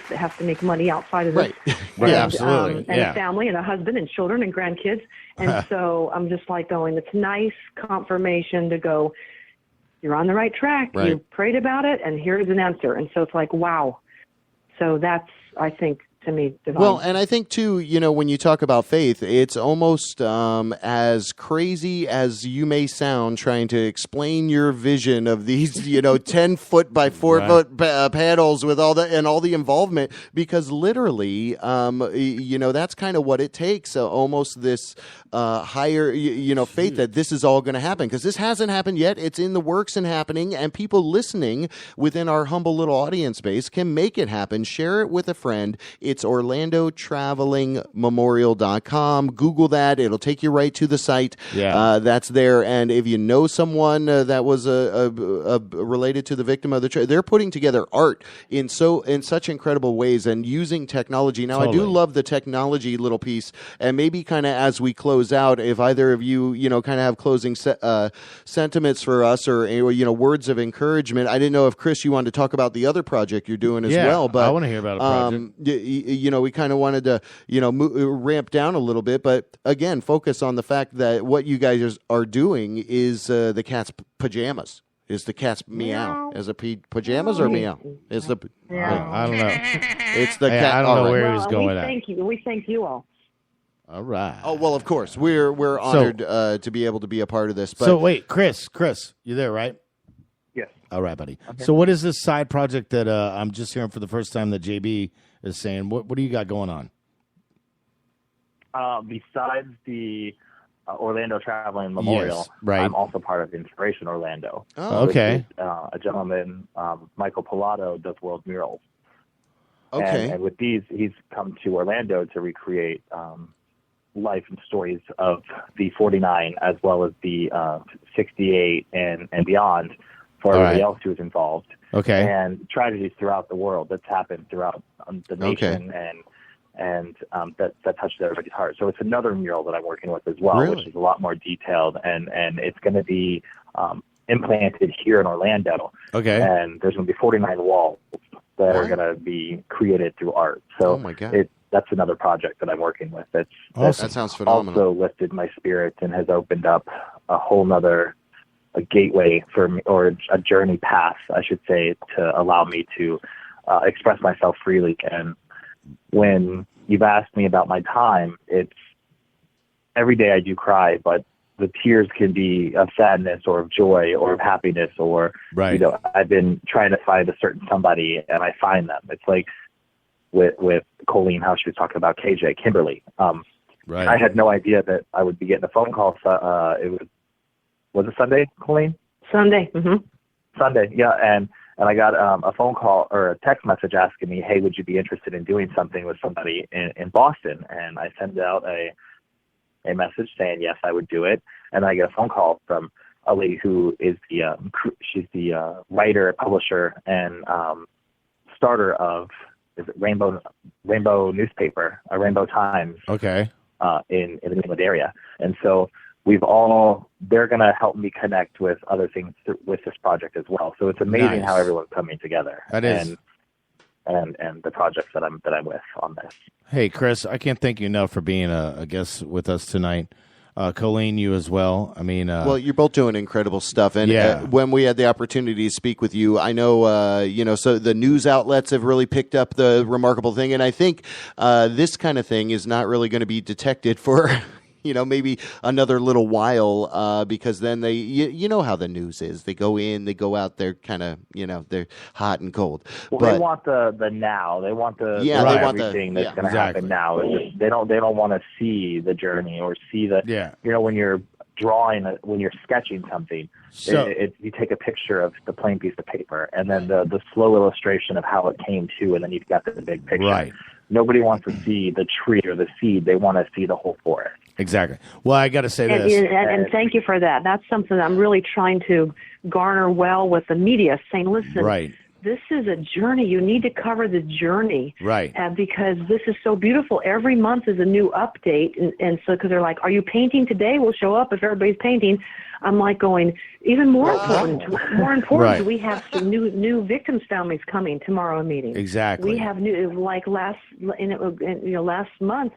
[SPEAKER 3] that has to make money outside of this.
[SPEAKER 1] Right.
[SPEAKER 2] Right,
[SPEAKER 3] And,
[SPEAKER 2] absolutely.
[SPEAKER 3] and
[SPEAKER 2] Yeah.
[SPEAKER 3] a family and a husband and children and grandkids. And so I'm just like going, it's nice confirmation to go, you're on the right track.
[SPEAKER 1] Right.
[SPEAKER 3] You prayed about it, and here's an answer. And so it's like, wow. So that's, I think, to me, divine.
[SPEAKER 1] Well, and I think, too, you know, when you talk about faith, it's almost as crazy as you may sound trying to explain your vision of these, you know, 10 foot by 4 foot panels with all the involvement, because literally, you know, that's kind of what it takes, almost this higher, you know, faith that this is all going to happen, because this hasn't happened yet. It's in the works and happening, and people listening within our humble little audience base can make it happen. Share it with a friend. It's OrlandoTravelingMemorial.com. Google that. It'll take you right to the site.
[SPEAKER 2] Yeah.
[SPEAKER 1] That's there. And if you know someone that was related to the victim of the they're putting together art in such incredible ways and using technology. Now,
[SPEAKER 2] Totally.
[SPEAKER 1] I do love the technology little piece. And maybe kind of as we close out, if either of you, you know, kind of have closing sentiments for us, or, you know, words of encouragement. I didn't know if, Chris, you wanted to talk about the other project you're doing as well. But
[SPEAKER 2] I want to hear about a project.
[SPEAKER 1] you know, we kind of wanted to, you know, ramp down a little bit, but again, focus on the fact that what you guys are doing is the cat's pajamas. Is the cat's meow? Is it pajamas or meow? Is the
[SPEAKER 2] I don't know.
[SPEAKER 1] It's the
[SPEAKER 2] Hey,
[SPEAKER 1] cat.
[SPEAKER 2] I don't know
[SPEAKER 1] all right.
[SPEAKER 2] where he was
[SPEAKER 3] Well,
[SPEAKER 2] going
[SPEAKER 3] we
[SPEAKER 2] at.
[SPEAKER 3] thank you. We thank you all.
[SPEAKER 2] All right.
[SPEAKER 1] Oh well, of course we're honored to be able to be a part of this. But
[SPEAKER 2] So wait, Chris, you there, right?
[SPEAKER 6] Yes.
[SPEAKER 2] All right, buddy. Okay. So what is this side project that I'm just hearing for the first time that JB is saying? What do you got going on?
[SPEAKER 6] Besides the Orlando Traveling Memorial,
[SPEAKER 2] Yes, right.
[SPEAKER 6] I'm also part of Inspiration Orlando.
[SPEAKER 1] Oh,
[SPEAKER 2] okay.
[SPEAKER 6] Which is, a gentleman, Michael Pilato, does world murals.
[SPEAKER 1] okay.
[SPEAKER 6] And with these, he's come to Orlando to recreate life and stories of the 49 as well as the 68 and beyond for everybody else who is involved.
[SPEAKER 2] Okay.
[SPEAKER 6] And tragedies throughout the world that's happened throughout the nation and that touches everybody's heart. So it's another mural that I'm working with as well,
[SPEAKER 1] Really?
[SPEAKER 6] which is a lot more detailed, and it's going to be implanted here in Orlando.
[SPEAKER 2] Okay.
[SPEAKER 6] And there's going to be 49 walls that are going to be created through art. So
[SPEAKER 1] Oh my God.
[SPEAKER 6] That's another project that I'm working with.
[SPEAKER 2] Awesome.
[SPEAKER 1] That sounds phenomenal.
[SPEAKER 6] also lifted my spirits and has opened up a whole nother a gateway for me, or a journey path, I should say, to allow me to express myself freely. And when you've asked me about my time, it's every day I do cry, but the tears can be of sadness or of joy or of happiness, or, you know, I've been trying to find a certain somebody and I find them. It's like with Colleen, how she was talking about KJ, Kimberly.
[SPEAKER 2] Right.
[SPEAKER 6] I had no idea that I would be getting a phone call. Was it Sunday, Colleen?
[SPEAKER 3] Sunday. Mm-hmm.
[SPEAKER 6] Sunday, yeah. And I got a phone call or a text message asking me, hey, would you be interested in doing something with somebody in Boston? And I sent out a message saying, yes, I would do it. And I get a phone call from a lady who is she's the writer, publisher, and starter of Rainbow newspaper, Rainbow Times.
[SPEAKER 2] Okay.
[SPEAKER 6] In the New England area. And so they're going to help me connect with other things with this project as well. So it's amazing how everyone's coming together.
[SPEAKER 2] That is.
[SPEAKER 6] And the projects that I'm with on this.
[SPEAKER 2] Hey, Chris, I can't thank you enough for being a guest with us tonight. Colleen, you as well. I mean,
[SPEAKER 1] well, you're both doing incredible stuff. And when we had the opportunity to speak with you, I know, so the news outlets have really picked up the remarkable thing. And I think this kind of thing is not really going to be detected for maybe another little while, because then they, you know how the news is. They go in, they go out. They're kind of, they're hot and cold.
[SPEAKER 6] Well,
[SPEAKER 1] but
[SPEAKER 6] they want the now. They want the
[SPEAKER 1] they want
[SPEAKER 6] everything that's going to happen now. They don't want to see the journey or see the when you're drawing, when you're sketching something. So you take a picture of the plain piece of paper and then the slow illustration of how it came to, and then you've got the big picture.
[SPEAKER 2] Right.
[SPEAKER 6] Nobody wants to see the tree or the seed. They want to see the whole forest.
[SPEAKER 2] Exactly. Well, I got to say this.
[SPEAKER 3] And thank you for that. That's something I'm really trying to garner well with the media, saying, listen, this is a journey. You need to cover the journey.
[SPEAKER 2] Right.
[SPEAKER 3] Because this is so beautiful. Every month is a new update. And so, because they're like, are you painting today? We'll show up if everybody's painting. I'm like going, even more important, we have some new victims' families coming tomorrow meeting.
[SPEAKER 2] Exactly.
[SPEAKER 3] We have new, like last month,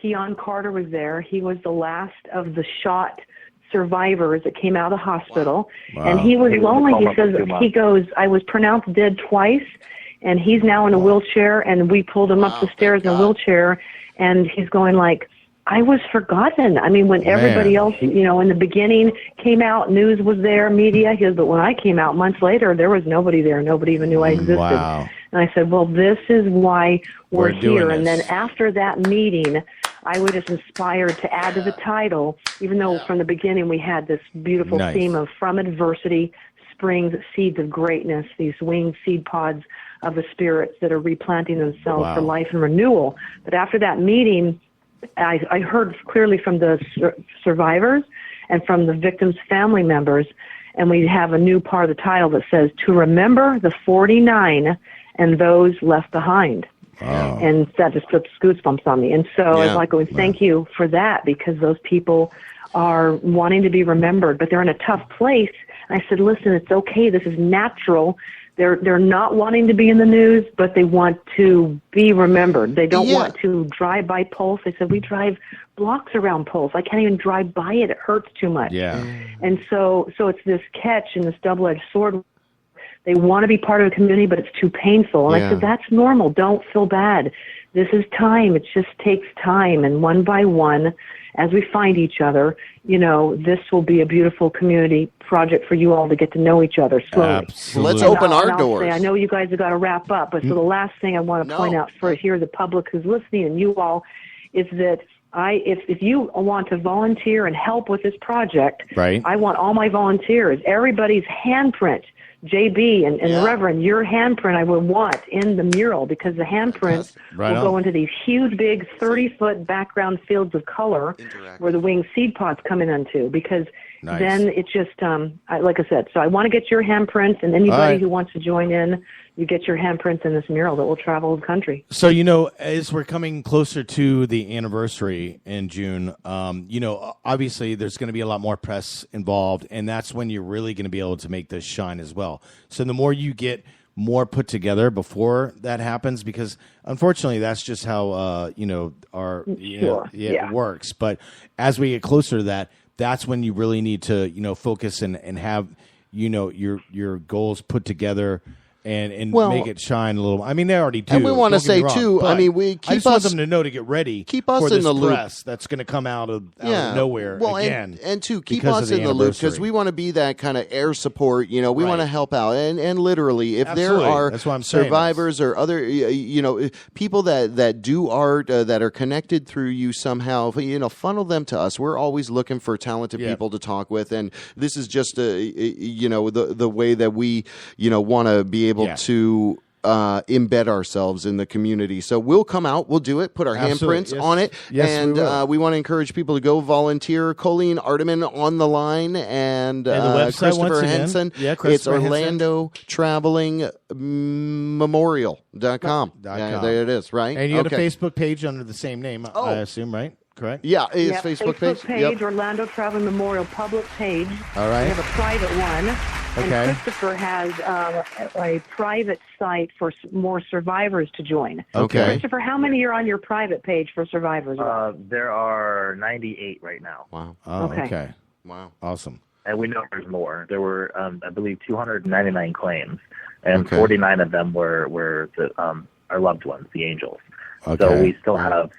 [SPEAKER 3] Keon Carter was there. He was the last of the shot survivors that came out of the hospital.
[SPEAKER 2] Wow.
[SPEAKER 3] And he was lonely. He goes, I was pronounced dead twice, and he's now in a wheelchair, and we pulled him up the stairs in a wheelchair, and he's going like, I was forgotten. I mean, when everybody else, in the beginning came out, news was there, media, he goes, but when I came out months later, there was nobody there. Nobody even knew I existed.
[SPEAKER 2] Wow.
[SPEAKER 3] And I said, well, this is why we're here.
[SPEAKER 2] This.
[SPEAKER 3] And then after that meeting, I was just inspired to add to the title, even though from the beginning we had this beautiful theme of from adversity springs seeds of greatness, these winged seed pods of the spirits that are replanting themselves for life and renewal. But after that meeting, I heard clearly from the survivors and from the victims' family members, and we have a new part of the title that says, to remember the 49 and those left behind.
[SPEAKER 2] Wow.
[SPEAKER 3] And that just puts goosebumps on me. And so I was like going, thank you for that, because those people are wanting to be remembered, but they're in a tough place. And I said, listen, it's okay. This is natural. They're not wanting to be in the news, but they want to be remembered. They don't want to drive by Pulse. They said, we drive blocks around Pulse. I can't even drive by it. It hurts too much.
[SPEAKER 2] Yeah.
[SPEAKER 3] And so it's this catch and this double-edged sword. They want to be part of the community, but it's too painful. And I said, that's normal. Don't feel bad. This is time. It just takes time. And one by one, as we find each other, this will be a beautiful community project for you all to get to know each other slowly.
[SPEAKER 2] Absolutely.
[SPEAKER 1] Let's open our doors.
[SPEAKER 3] I know you guys have got to wrap up, but so the last thing I want to point out for here, the public who's listening and you all, is that if you want to volunteer and help with this project, I want all my volunteers, everybody's handprint. JB and Reverend, your handprint I would want in the mural, because the handprint will go into these huge, big 30-foot background fields of color where the winged seed pods come in into, because then it just, like I said, so I want to get your handprints, and anybody who wants to join in, you get your handprints in this mural that will travel the country.
[SPEAKER 2] So, as we're coming closer to the anniversary in June, obviously there's going to be a lot more press involved, and that's when you're really going to be able to make this shine as well. So the more you get more put together before that happens, because unfortunately that's just how, it works. But as we get closer to that, that's when you really need to, focus and have, your goals put together and make it shine a little. I mean, they already do.
[SPEAKER 1] And we want to say too. I mean,
[SPEAKER 2] I just want them to know to get ready.
[SPEAKER 1] Keep us
[SPEAKER 2] for
[SPEAKER 1] in
[SPEAKER 2] this
[SPEAKER 1] the loop.
[SPEAKER 2] Press that's going to come out of nowhere again.
[SPEAKER 1] And to keep us in the loop, because we want to be that kind of air support. We want to help out. And literally, if there are survivors or other people that do art that are connected through you somehow, funnel them to us. We're always looking for talented people to talk with, and this is just the way that we want to be able to embed ourselves in the community. So we'll come out, we'll do it, put our handprints on it, and we want to encourage people to go volunteer. Colleen Arteman on the line, and
[SPEAKER 2] the website,
[SPEAKER 1] Christopher Henson. It's Orlando Traveling Memorial.com. There it is, right?
[SPEAKER 2] And you have a Facebook page under the same name, I assume, right? Correct?
[SPEAKER 1] Yeah, Facebook page.
[SPEAKER 3] Orlando Traveling Memorial public page.
[SPEAKER 2] All right.
[SPEAKER 3] We have a private one.
[SPEAKER 2] Okay.
[SPEAKER 3] And Christopher has a private site for more survivors to join.
[SPEAKER 1] Okay.
[SPEAKER 3] Christopher, how many are on your private page for survivors?
[SPEAKER 6] There are 98 right now.
[SPEAKER 1] Wow.
[SPEAKER 2] Oh, okay.
[SPEAKER 1] Wow.
[SPEAKER 2] Awesome.
[SPEAKER 6] And we know there's more. There were, I believe, 299 claims, and
[SPEAKER 1] Okay.
[SPEAKER 6] 49 of them were our loved ones, the angels.
[SPEAKER 2] Okay.
[SPEAKER 6] So we still have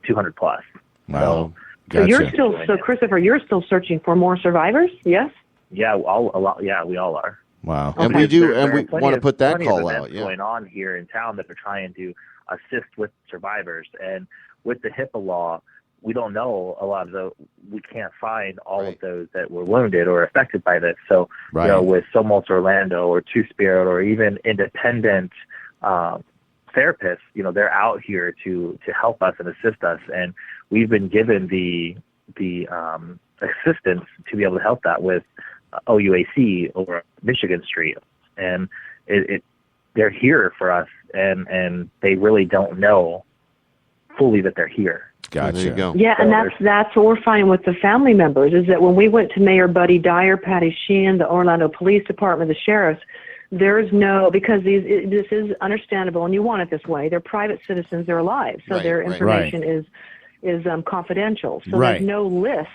[SPEAKER 6] 200 plus.
[SPEAKER 2] Wow.
[SPEAKER 3] So you're still, Christopher, you're still searching for more survivors? Yes.
[SPEAKER 6] Yeah, a lot. Yeah, we all are.
[SPEAKER 2] Wow.
[SPEAKER 1] And we do, and we want to put that call out. Yeah.
[SPEAKER 6] Going on here in town that are trying to assist with survivors, and with the HIPAA law, we don't know a lot of we can't find all of those that were wounded or affected by this. So, with Somos Orlando or Two Spirit or even independent therapists, they're out here to help us and assist us, and we've been given the assistance to be able to help that with OUAC or Michigan Street, and they're here for us, and they really don't know fully that they're here.
[SPEAKER 2] Gotcha.
[SPEAKER 1] There you go.
[SPEAKER 3] Yeah, and that's what we're finding with the family members is that when we went to Mayor Buddy Dyer, Patty Sheehan, the Orlando Police Department, the sheriffs, there's no, because this is understandable, and you want it this way. They're private citizens; they're alive, so their information is confidential. So there's no list,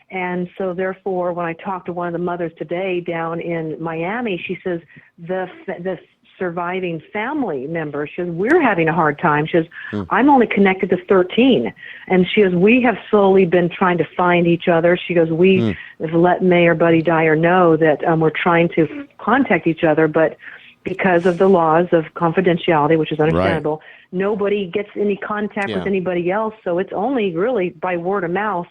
[SPEAKER 3] and so therefore, when I talked to one of the mothers today down in Miami, she says the surviving family member, she says, we're having a hard time. She says, I'm only connected to 13. And she goes, we have slowly been trying to find each other. She goes, we have let Mayor Buddy Dyer know that we're trying to contact each other, but because of the laws of confidentiality, which is understandable, nobody gets any contact with anybody else. So it's only really by word of mouth.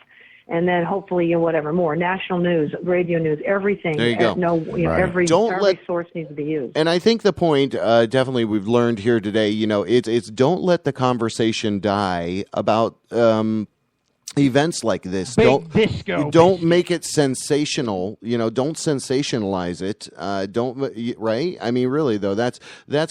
[SPEAKER 3] And then hopefully, whatever more national news, radio news, everything.
[SPEAKER 1] There you go.
[SPEAKER 3] Every source needs to be used.
[SPEAKER 1] And I think the point, definitely, we've learned here today. It's don't let the conversation die about events like this. Don't make it sensational. Don't sensationalize it. Don't right. I mean, really though, that's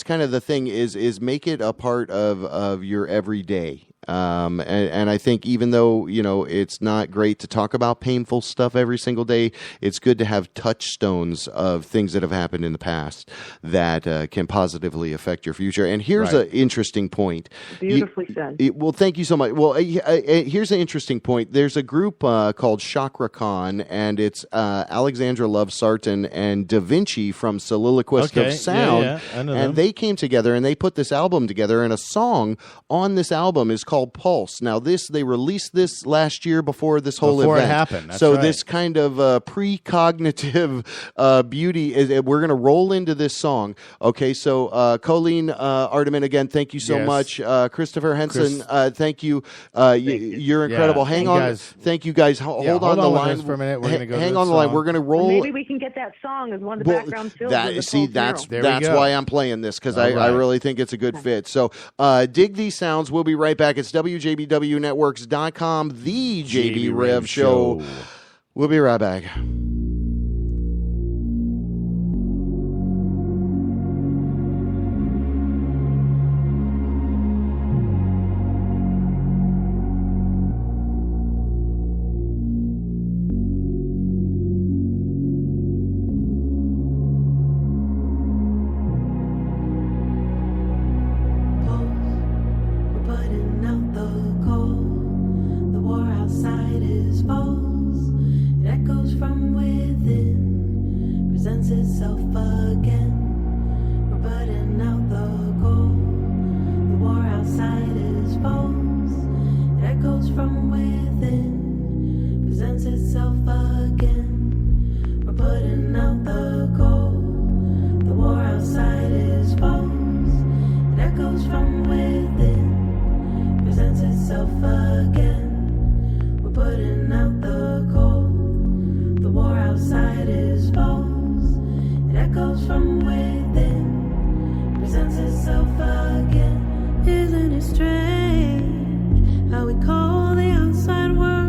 [SPEAKER 1] kind of the thing. Is make it a part of your everyday. And I think even though, it's not great to talk about painful stuff every single day, it's good to have touchstones of things that have happened in the past that can positively affect your future. And here's an interesting point.
[SPEAKER 3] Beautifully said.
[SPEAKER 1] Well, thank you so much. Well, here's an interesting point. There's a group called Chakra Khan, and it's Alexandra Love Sarton and Da Vinci from Soliloquist of Sound.
[SPEAKER 2] I know
[SPEAKER 1] and
[SPEAKER 2] them.
[SPEAKER 1] they came together and they put this album together, and a song on this album is called Pulse. Now, they released this last year before this whole event.
[SPEAKER 2] Before it happened. That's
[SPEAKER 1] so
[SPEAKER 2] right.
[SPEAKER 1] this kind of precognitive beauty is we're going to roll into this song. Okay, so Colleen Ardeman, again, thank you so much. Christopher Henson, thank you. You're incredible. Hang on. Thank you, guys. Hold on the line
[SPEAKER 2] for a minute. We're going to go
[SPEAKER 1] hang
[SPEAKER 2] to
[SPEAKER 1] on the line. We're going to roll.
[SPEAKER 3] Maybe we can get that song as one of the background films.
[SPEAKER 1] That's why I'm playing this, because I really think it's a good fit. So dig these sounds. We'll be right back. It's WJBWnetworks.com, the JB Rev Show. We'll be right back.
[SPEAKER 7] Isn't it strange how we call the outside world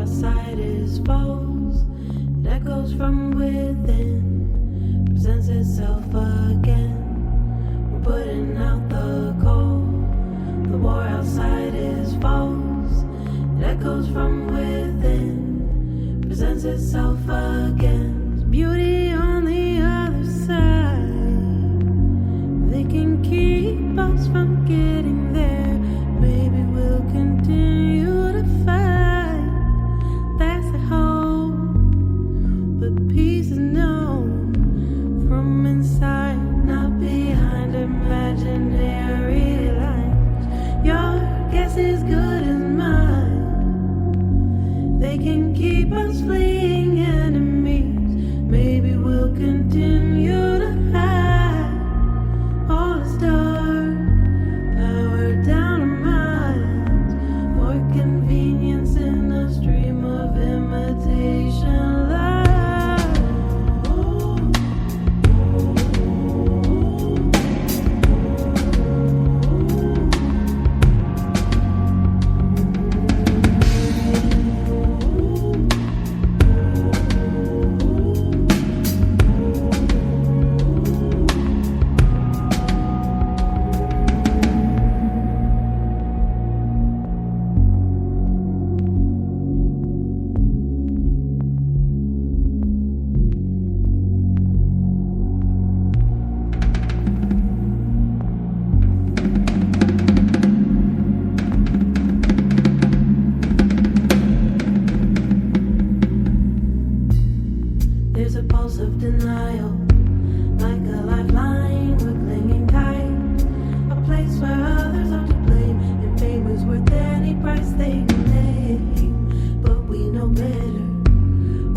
[SPEAKER 7] outside is false. It echoes from within, presents itself again. We're putting out the cold. The war outside is false. It echoes from within, presents itself again. There's beauty on the other side. They can keep us from getting there. Maybe we'll continue to fight. That's the hope. But peace is known from inside, not behind imaginary lines. Your guess is good as mine. They can keep us fleeing enemies. Maybe we'll continue to hide. All is dark, power down our minds. For convenience in a stream of imitation light. There's a pulse of denial, like a lifeline we're clinging tight. A place where others are to blame, and fame is worth any price they can name. But we know better.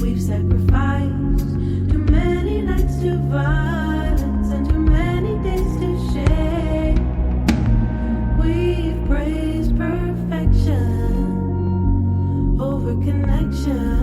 [SPEAKER 7] We've sacrificed too many nights to violence and too many days to shame. We've praised perfection over connection.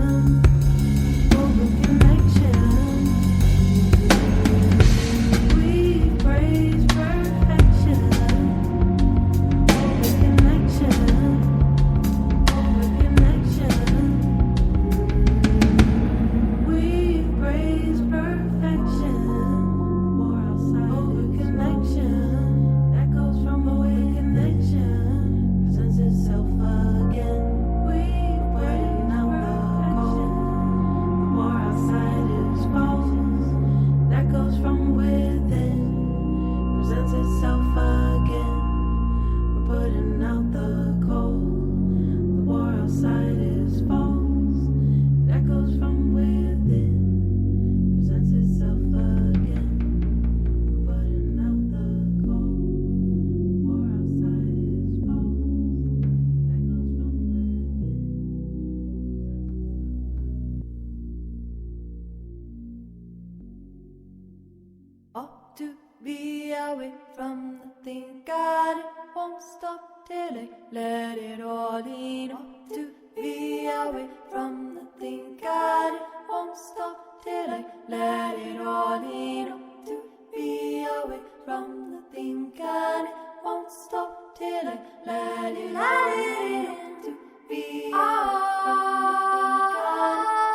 [SPEAKER 8] Ought to be away from the thing. God, it won't stop till I let it all in. Ought to be away from the thing. God, it won't stop till I let it all in. Ought to be away from the thing. God, it won't stop till I let it in. To be away from the thing. God, it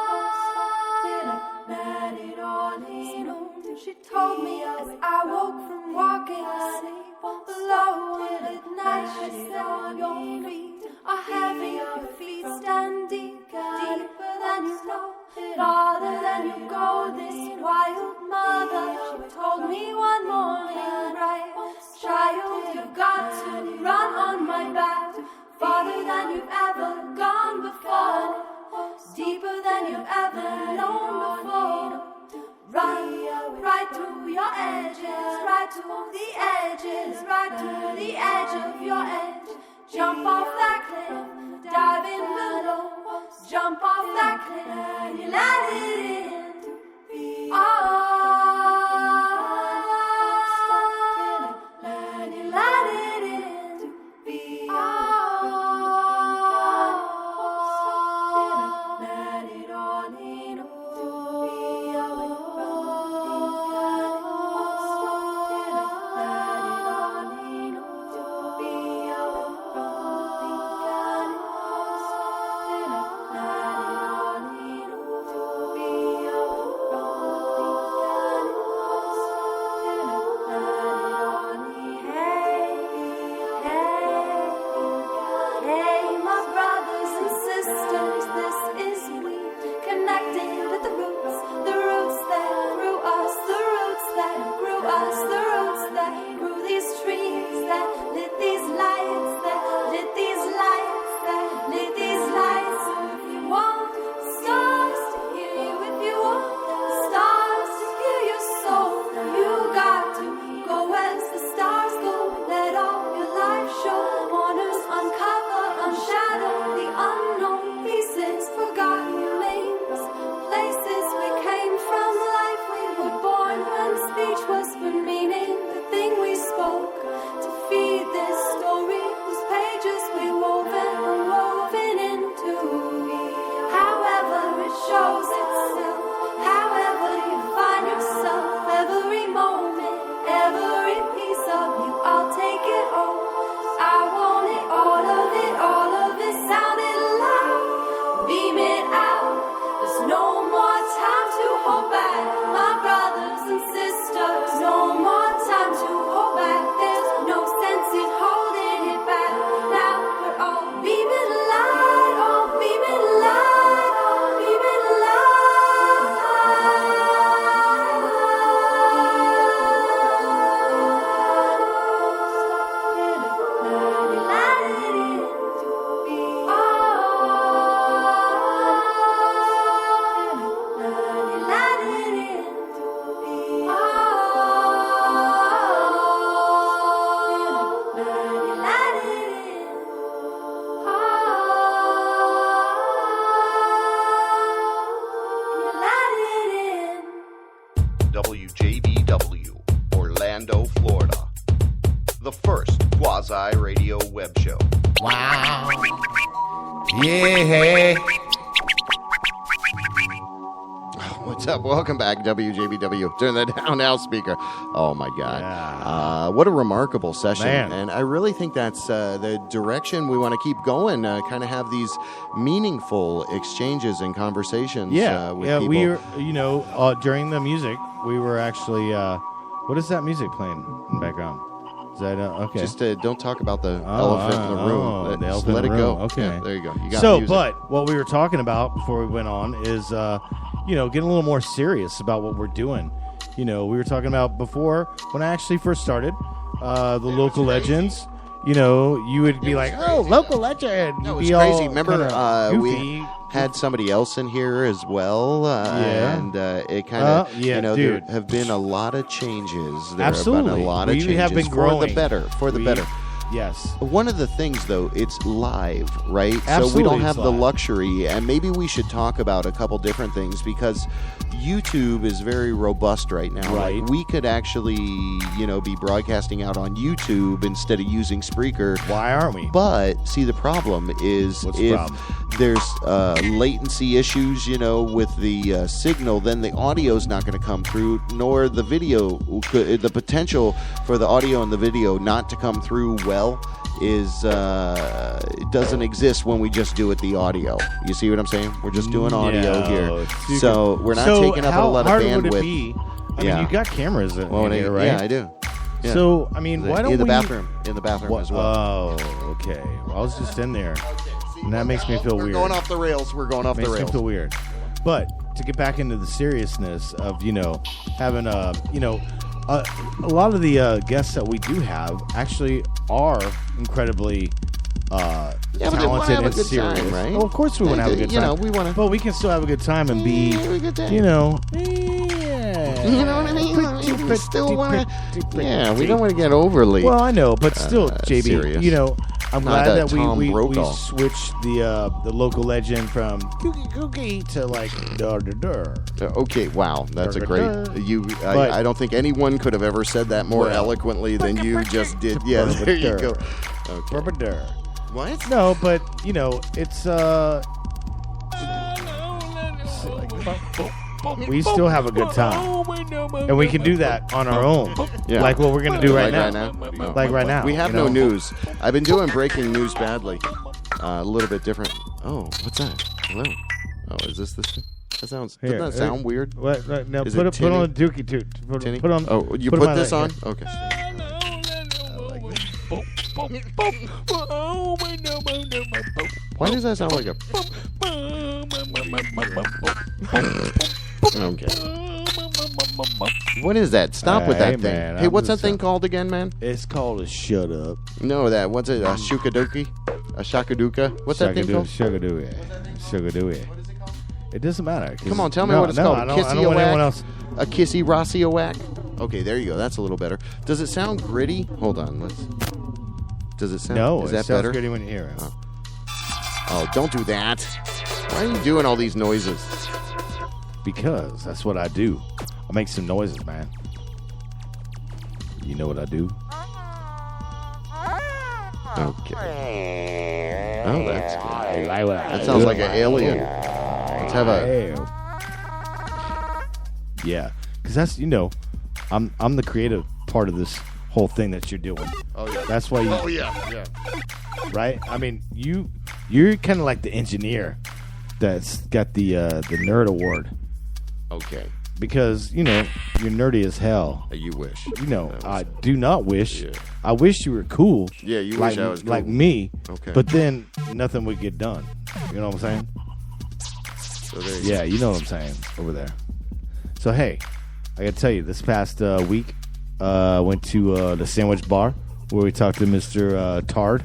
[SPEAKER 8] won't stop till I let it all in. She told me as I woke from walking alone at night. She said your feet are heavy, your feet stand deeper than you know, farther than you go. This wild mother, she told me one morning, right, child, you've got to run on my back, farther than you've ever gone before, deeper than you've ever known before. Right to your edges, right to the edges, right to the edge of your edge. Jump off that cliff, dive in below. Jump off that cliff and you let it in. Oh, and you let it in. Oh, let it all in. Let
[SPEAKER 1] Rev Show.
[SPEAKER 2] Wow. Yeah.
[SPEAKER 1] What's up? Welcome back, WJBW. Turn that down now, speaker. Oh, my God.
[SPEAKER 2] Yeah.
[SPEAKER 1] What a remarkable session.
[SPEAKER 2] Man.
[SPEAKER 1] And I really think that's the direction we want to keep going, kind of have these meaningful exchanges and conversations with people.
[SPEAKER 2] We were, during the music, we were actually, what is that music playing in the background? Is that, okay.
[SPEAKER 1] Just don't talk about the elephant in the room.
[SPEAKER 2] The
[SPEAKER 1] Just
[SPEAKER 2] elephant
[SPEAKER 1] let
[SPEAKER 2] in
[SPEAKER 1] it
[SPEAKER 2] the
[SPEAKER 1] go.
[SPEAKER 2] room. Okay.
[SPEAKER 1] Yeah, there you go. You got
[SPEAKER 2] So,
[SPEAKER 1] music.
[SPEAKER 2] but what we were talking about before we went on is, getting a little more serious about what we're doing. We were talking about before when I actually first started, the local legends. You would be like, "Oh, local legend."
[SPEAKER 1] No,
[SPEAKER 2] You'd
[SPEAKER 1] it's
[SPEAKER 2] be
[SPEAKER 1] crazy.
[SPEAKER 2] all
[SPEAKER 1] Remember,
[SPEAKER 2] kinda
[SPEAKER 1] we
[SPEAKER 2] goofy.
[SPEAKER 1] had somebody else in here as well, and it kind of,
[SPEAKER 2] dude.
[SPEAKER 1] there have been a lot of changes. There
[SPEAKER 2] Absolutely.
[SPEAKER 1] have been a lot of
[SPEAKER 2] We
[SPEAKER 1] changes
[SPEAKER 2] have been
[SPEAKER 1] for
[SPEAKER 2] growing.
[SPEAKER 1] the better. For the better.
[SPEAKER 2] Yes.
[SPEAKER 1] One of the things, though, it's live, right? So we
[SPEAKER 2] Absolutely,
[SPEAKER 1] don't
[SPEAKER 2] it's
[SPEAKER 1] have the
[SPEAKER 2] live.
[SPEAKER 1] luxury, and maybe we should talk about a couple different things because YouTube is very robust right now.
[SPEAKER 2] Right.
[SPEAKER 1] Like we could actually, be broadcasting out on YouTube instead of using Spreaker.
[SPEAKER 2] Why aren't we?
[SPEAKER 1] But see, the problem is
[SPEAKER 2] What's the
[SPEAKER 1] if
[SPEAKER 2] problem?
[SPEAKER 1] there's latency issues, with the signal, then the audio's not going to come through, nor the video. The potential for the audio and the video not to come through well is it doesn't exist when we just do it the audio. You see what I'm saying? We're just doing audio here, so we're not taking up a lot of
[SPEAKER 2] hard
[SPEAKER 1] bandwidth.
[SPEAKER 2] Would it be? I mean, you got cameras in here, right?
[SPEAKER 1] Yeah, I do. Yeah.
[SPEAKER 2] So, I mean, why don't
[SPEAKER 1] in the
[SPEAKER 2] we...
[SPEAKER 1] bathroom as well.
[SPEAKER 2] Oh, okay. Well, I was just in there, and that makes me feel weird.
[SPEAKER 1] We're going off the rails. We're going off the
[SPEAKER 2] Makes
[SPEAKER 1] rails.
[SPEAKER 2] me feel weird. But to get back into the seriousness of having a lot of the guests that we do have actually are incredibly talented and serious.
[SPEAKER 1] Time, right?
[SPEAKER 2] Well, of course we want to have a good time.
[SPEAKER 1] We want to.
[SPEAKER 2] But we can still have a good time and be,
[SPEAKER 1] have a good time.
[SPEAKER 2] You know
[SPEAKER 1] what I mean? We still want to. Yeah, we don't want to get overly.
[SPEAKER 2] Well, I know, but still, JB,
[SPEAKER 1] serious.
[SPEAKER 2] I'm
[SPEAKER 1] Not
[SPEAKER 2] glad
[SPEAKER 1] a
[SPEAKER 2] that we
[SPEAKER 1] Tom Brokaw.
[SPEAKER 2] switched the local legend from kooky to like dur dur dur.
[SPEAKER 1] Okay, wow, that's a great.
[SPEAKER 2] But-
[SPEAKER 1] I don't think anyone could have ever said that more
[SPEAKER 2] Well.
[SPEAKER 1] eloquently than you just did. Yeah, there you go. Okay.
[SPEAKER 2] Dur dur.
[SPEAKER 1] What?
[SPEAKER 2] No, but it's we still have a good time, and we can do that on our own, like what we're gonna do right now. Like right now.
[SPEAKER 1] We have no news. I've been doing breaking news badly. A little bit different. Oh, what's that? Hello. Oh, is this? That sounds.
[SPEAKER 2] Here,
[SPEAKER 1] Doesn't that sound weird?
[SPEAKER 2] What? No,
[SPEAKER 1] Is
[SPEAKER 2] put
[SPEAKER 1] it
[SPEAKER 2] on a
[SPEAKER 1] tinny?
[SPEAKER 2] dookie toot.
[SPEAKER 1] Tinny?
[SPEAKER 2] Put on.
[SPEAKER 1] Oh, you
[SPEAKER 2] put
[SPEAKER 1] put
[SPEAKER 2] on
[SPEAKER 1] this
[SPEAKER 2] my-
[SPEAKER 1] on?
[SPEAKER 2] here.
[SPEAKER 1] Okay. Why does that sound like a? Okay. What is that? Stop with
[SPEAKER 2] Hey,
[SPEAKER 1] that thing.
[SPEAKER 2] man,
[SPEAKER 1] Hey,
[SPEAKER 2] I'm
[SPEAKER 1] what's that
[SPEAKER 2] just
[SPEAKER 1] thing called again, man?
[SPEAKER 2] It's called a shut up.
[SPEAKER 1] No, what's it? A shukaduki? A shakaduka? What's that thing called?
[SPEAKER 2] Sugadoo. It doesn't matter.
[SPEAKER 1] Come on, tell me what it's called.
[SPEAKER 2] I don't want anyone else.
[SPEAKER 1] A kissy Rossi whack? Okay, there you go. That's a little better. Does it sound gritty? Hold on. Does it sound?
[SPEAKER 2] No,
[SPEAKER 1] is
[SPEAKER 2] it
[SPEAKER 1] that
[SPEAKER 2] sounds
[SPEAKER 1] better?
[SPEAKER 2] gritty when you hear it.
[SPEAKER 1] Oh, don't do that. Why are you doing all these noises?
[SPEAKER 2] Because that's what I do. I make some noises, man. You know what I do?
[SPEAKER 1] Okay. Oh, that's good.
[SPEAKER 2] That
[SPEAKER 1] That sounds like an alien. Let's have a.
[SPEAKER 2] Yeah, because that's I'm the creative part of this whole thing that you're doing.
[SPEAKER 1] Oh yeah.
[SPEAKER 2] That's why you.
[SPEAKER 1] Oh yeah.
[SPEAKER 2] Right? I mean, you're kind of like the engineer that's got the nerd award
[SPEAKER 1] Okay.
[SPEAKER 2] because you're nerdy as hell.
[SPEAKER 1] You wish.
[SPEAKER 2] I do not wish.
[SPEAKER 1] Yeah.
[SPEAKER 2] I wish you were cool.
[SPEAKER 1] Yeah, you
[SPEAKER 2] like,
[SPEAKER 1] wish I was cool.
[SPEAKER 2] like me.
[SPEAKER 1] Okay.
[SPEAKER 2] But then nothing would get done. You know what I'm saying?
[SPEAKER 1] So there you
[SPEAKER 2] Yeah, you know what I'm saying over there. So hey, I gotta tell you, this past week, went to the Sandwich Bar where we talked to Mr. Tard.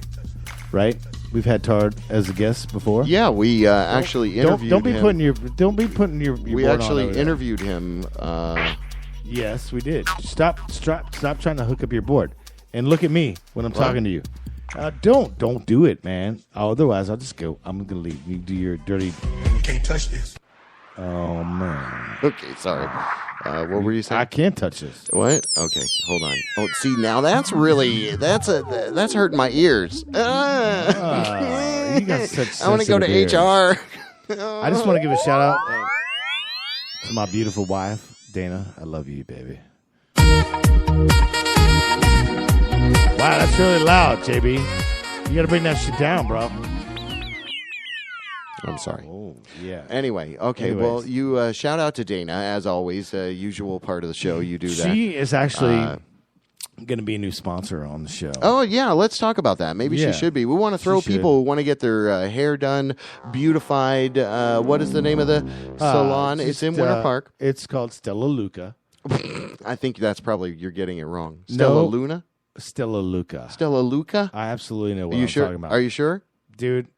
[SPEAKER 2] Right? We've had Tard as a guest before.
[SPEAKER 1] Yeah, we actually interviewed
[SPEAKER 2] don't be
[SPEAKER 1] him.
[SPEAKER 2] Don't be putting your
[SPEAKER 1] We
[SPEAKER 2] board on
[SPEAKER 1] actually
[SPEAKER 2] over there.
[SPEAKER 1] interviewed him.
[SPEAKER 2] Yes, we did. Stop trying to hook up your board and look at me when I'm talking to you. Don't do it, man. Otherwise, I'll just go. I'm gonna leave. You do your dirty.
[SPEAKER 4] You can't touch this.
[SPEAKER 2] Oh man.
[SPEAKER 1] Okay, sorry. What were you saying?
[SPEAKER 2] I can't touch this.
[SPEAKER 1] What? Okay, hold on. Oh, see, now that's hurting my ears.
[SPEAKER 2] You got such
[SPEAKER 1] I want to go to
[SPEAKER 2] sensitive ears.
[SPEAKER 1] HR.
[SPEAKER 2] I just want to give a shout out to my beautiful wife, Dana. I love you, baby. Wow, that's really loud, JB. You got to bring that shit down, bro.
[SPEAKER 1] I'm sorry.
[SPEAKER 2] Oh, yeah.
[SPEAKER 1] Anyway, okay.
[SPEAKER 2] Anyways.
[SPEAKER 1] Well, you shout out to Dana as always. Usual part of the show. You do that.
[SPEAKER 2] She is actually going to be a new sponsor on the show.
[SPEAKER 1] Oh yeah, let's talk about that. Maybe
[SPEAKER 2] Yeah.
[SPEAKER 1] she should be. We want to throw
[SPEAKER 2] She
[SPEAKER 1] people who want to get their hair done, beautified. What is the name of the salon? It's in Winter Park.
[SPEAKER 2] It's called Stella Luca.
[SPEAKER 1] I think that's probably you're getting it wrong.
[SPEAKER 2] No.
[SPEAKER 1] Stella Luna.
[SPEAKER 2] Stella Luca.
[SPEAKER 1] Stella Luca.
[SPEAKER 2] I absolutely know what
[SPEAKER 1] Are you
[SPEAKER 2] I'm
[SPEAKER 1] sure?
[SPEAKER 2] talking about.
[SPEAKER 1] Are you sure?
[SPEAKER 2] Dude,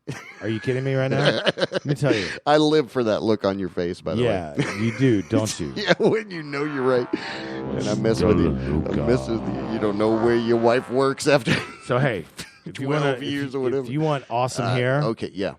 [SPEAKER 2] are you kidding me right now? Let me tell you.
[SPEAKER 1] I live for that look on your face, by the
[SPEAKER 2] Yeah,
[SPEAKER 1] way.
[SPEAKER 2] you do, don't you?
[SPEAKER 1] Yeah, when you know you're right. And I mess with you. I mess with you. You don't know where your wife works after
[SPEAKER 2] So, hey, if you
[SPEAKER 1] 12
[SPEAKER 2] want
[SPEAKER 1] years or whatever.
[SPEAKER 2] If you want awesome hair,
[SPEAKER 1] Okay, yeah.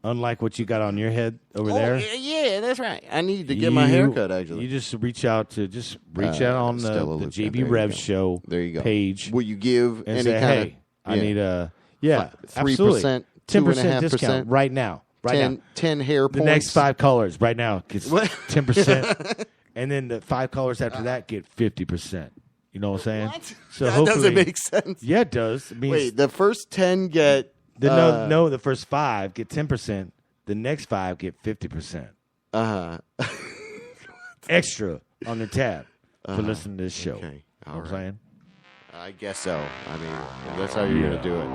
[SPEAKER 2] unlike what you got on your head over there,
[SPEAKER 1] Yeah, that's right. I need to get my hair cut, actually.
[SPEAKER 2] You just reach out on
[SPEAKER 1] Stella
[SPEAKER 2] the
[SPEAKER 1] Luca. There
[SPEAKER 2] JB
[SPEAKER 1] you
[SPEAKER 2] Rev
[SPEAKER 1] go.
[SPEAKER 2] Show
[SPEAKER 1] There you go.
[SPEAKER 2] page
[SPEAKER 1] Will you give
[SPEAKER 2] and
[SPEAKER 1] any
[SPEAKER 2] say,
[SPEAKER 1] kind
[SPEAKER 2] hey, I need a
[SPEAKER 1] 3%,
[SPEAKER 2] absolutely 10%
[SPEAKER 1] 2.5%,
[SPEAKER 2] discount right now. Right now.
[SPEAKER 1] 10 hair
[SPEAKER 2] The
[SPEAKER 1] points?
[SPEAKER 2] next 5 colors right now gets
[SPEAKER 1] What?
[SPEAKER 2] 10%. And then the 5 colors after that get 50%. You know what I'm saying?
[SPEAKER 1] What?
[SPEAKER 2] So
[SPEAKER 1] That
[SPEAKER 2] hopefully,
[SPEAKER 1] doesn't make sense.
[SPEAKER 2] Yeah, it does. It means
[SPEAKER 1] Wait, the first 10 get...
[SPEAKER 2] the first 5 get 10%. The next 5 get 50%. Extra on their tab for listening to this show.
[SPEAKER 1] Okay.
[SPEAKER 2] You know what I'm saying?
[SPEAKER 1] I guess so. I mean, that's how you're going to do it.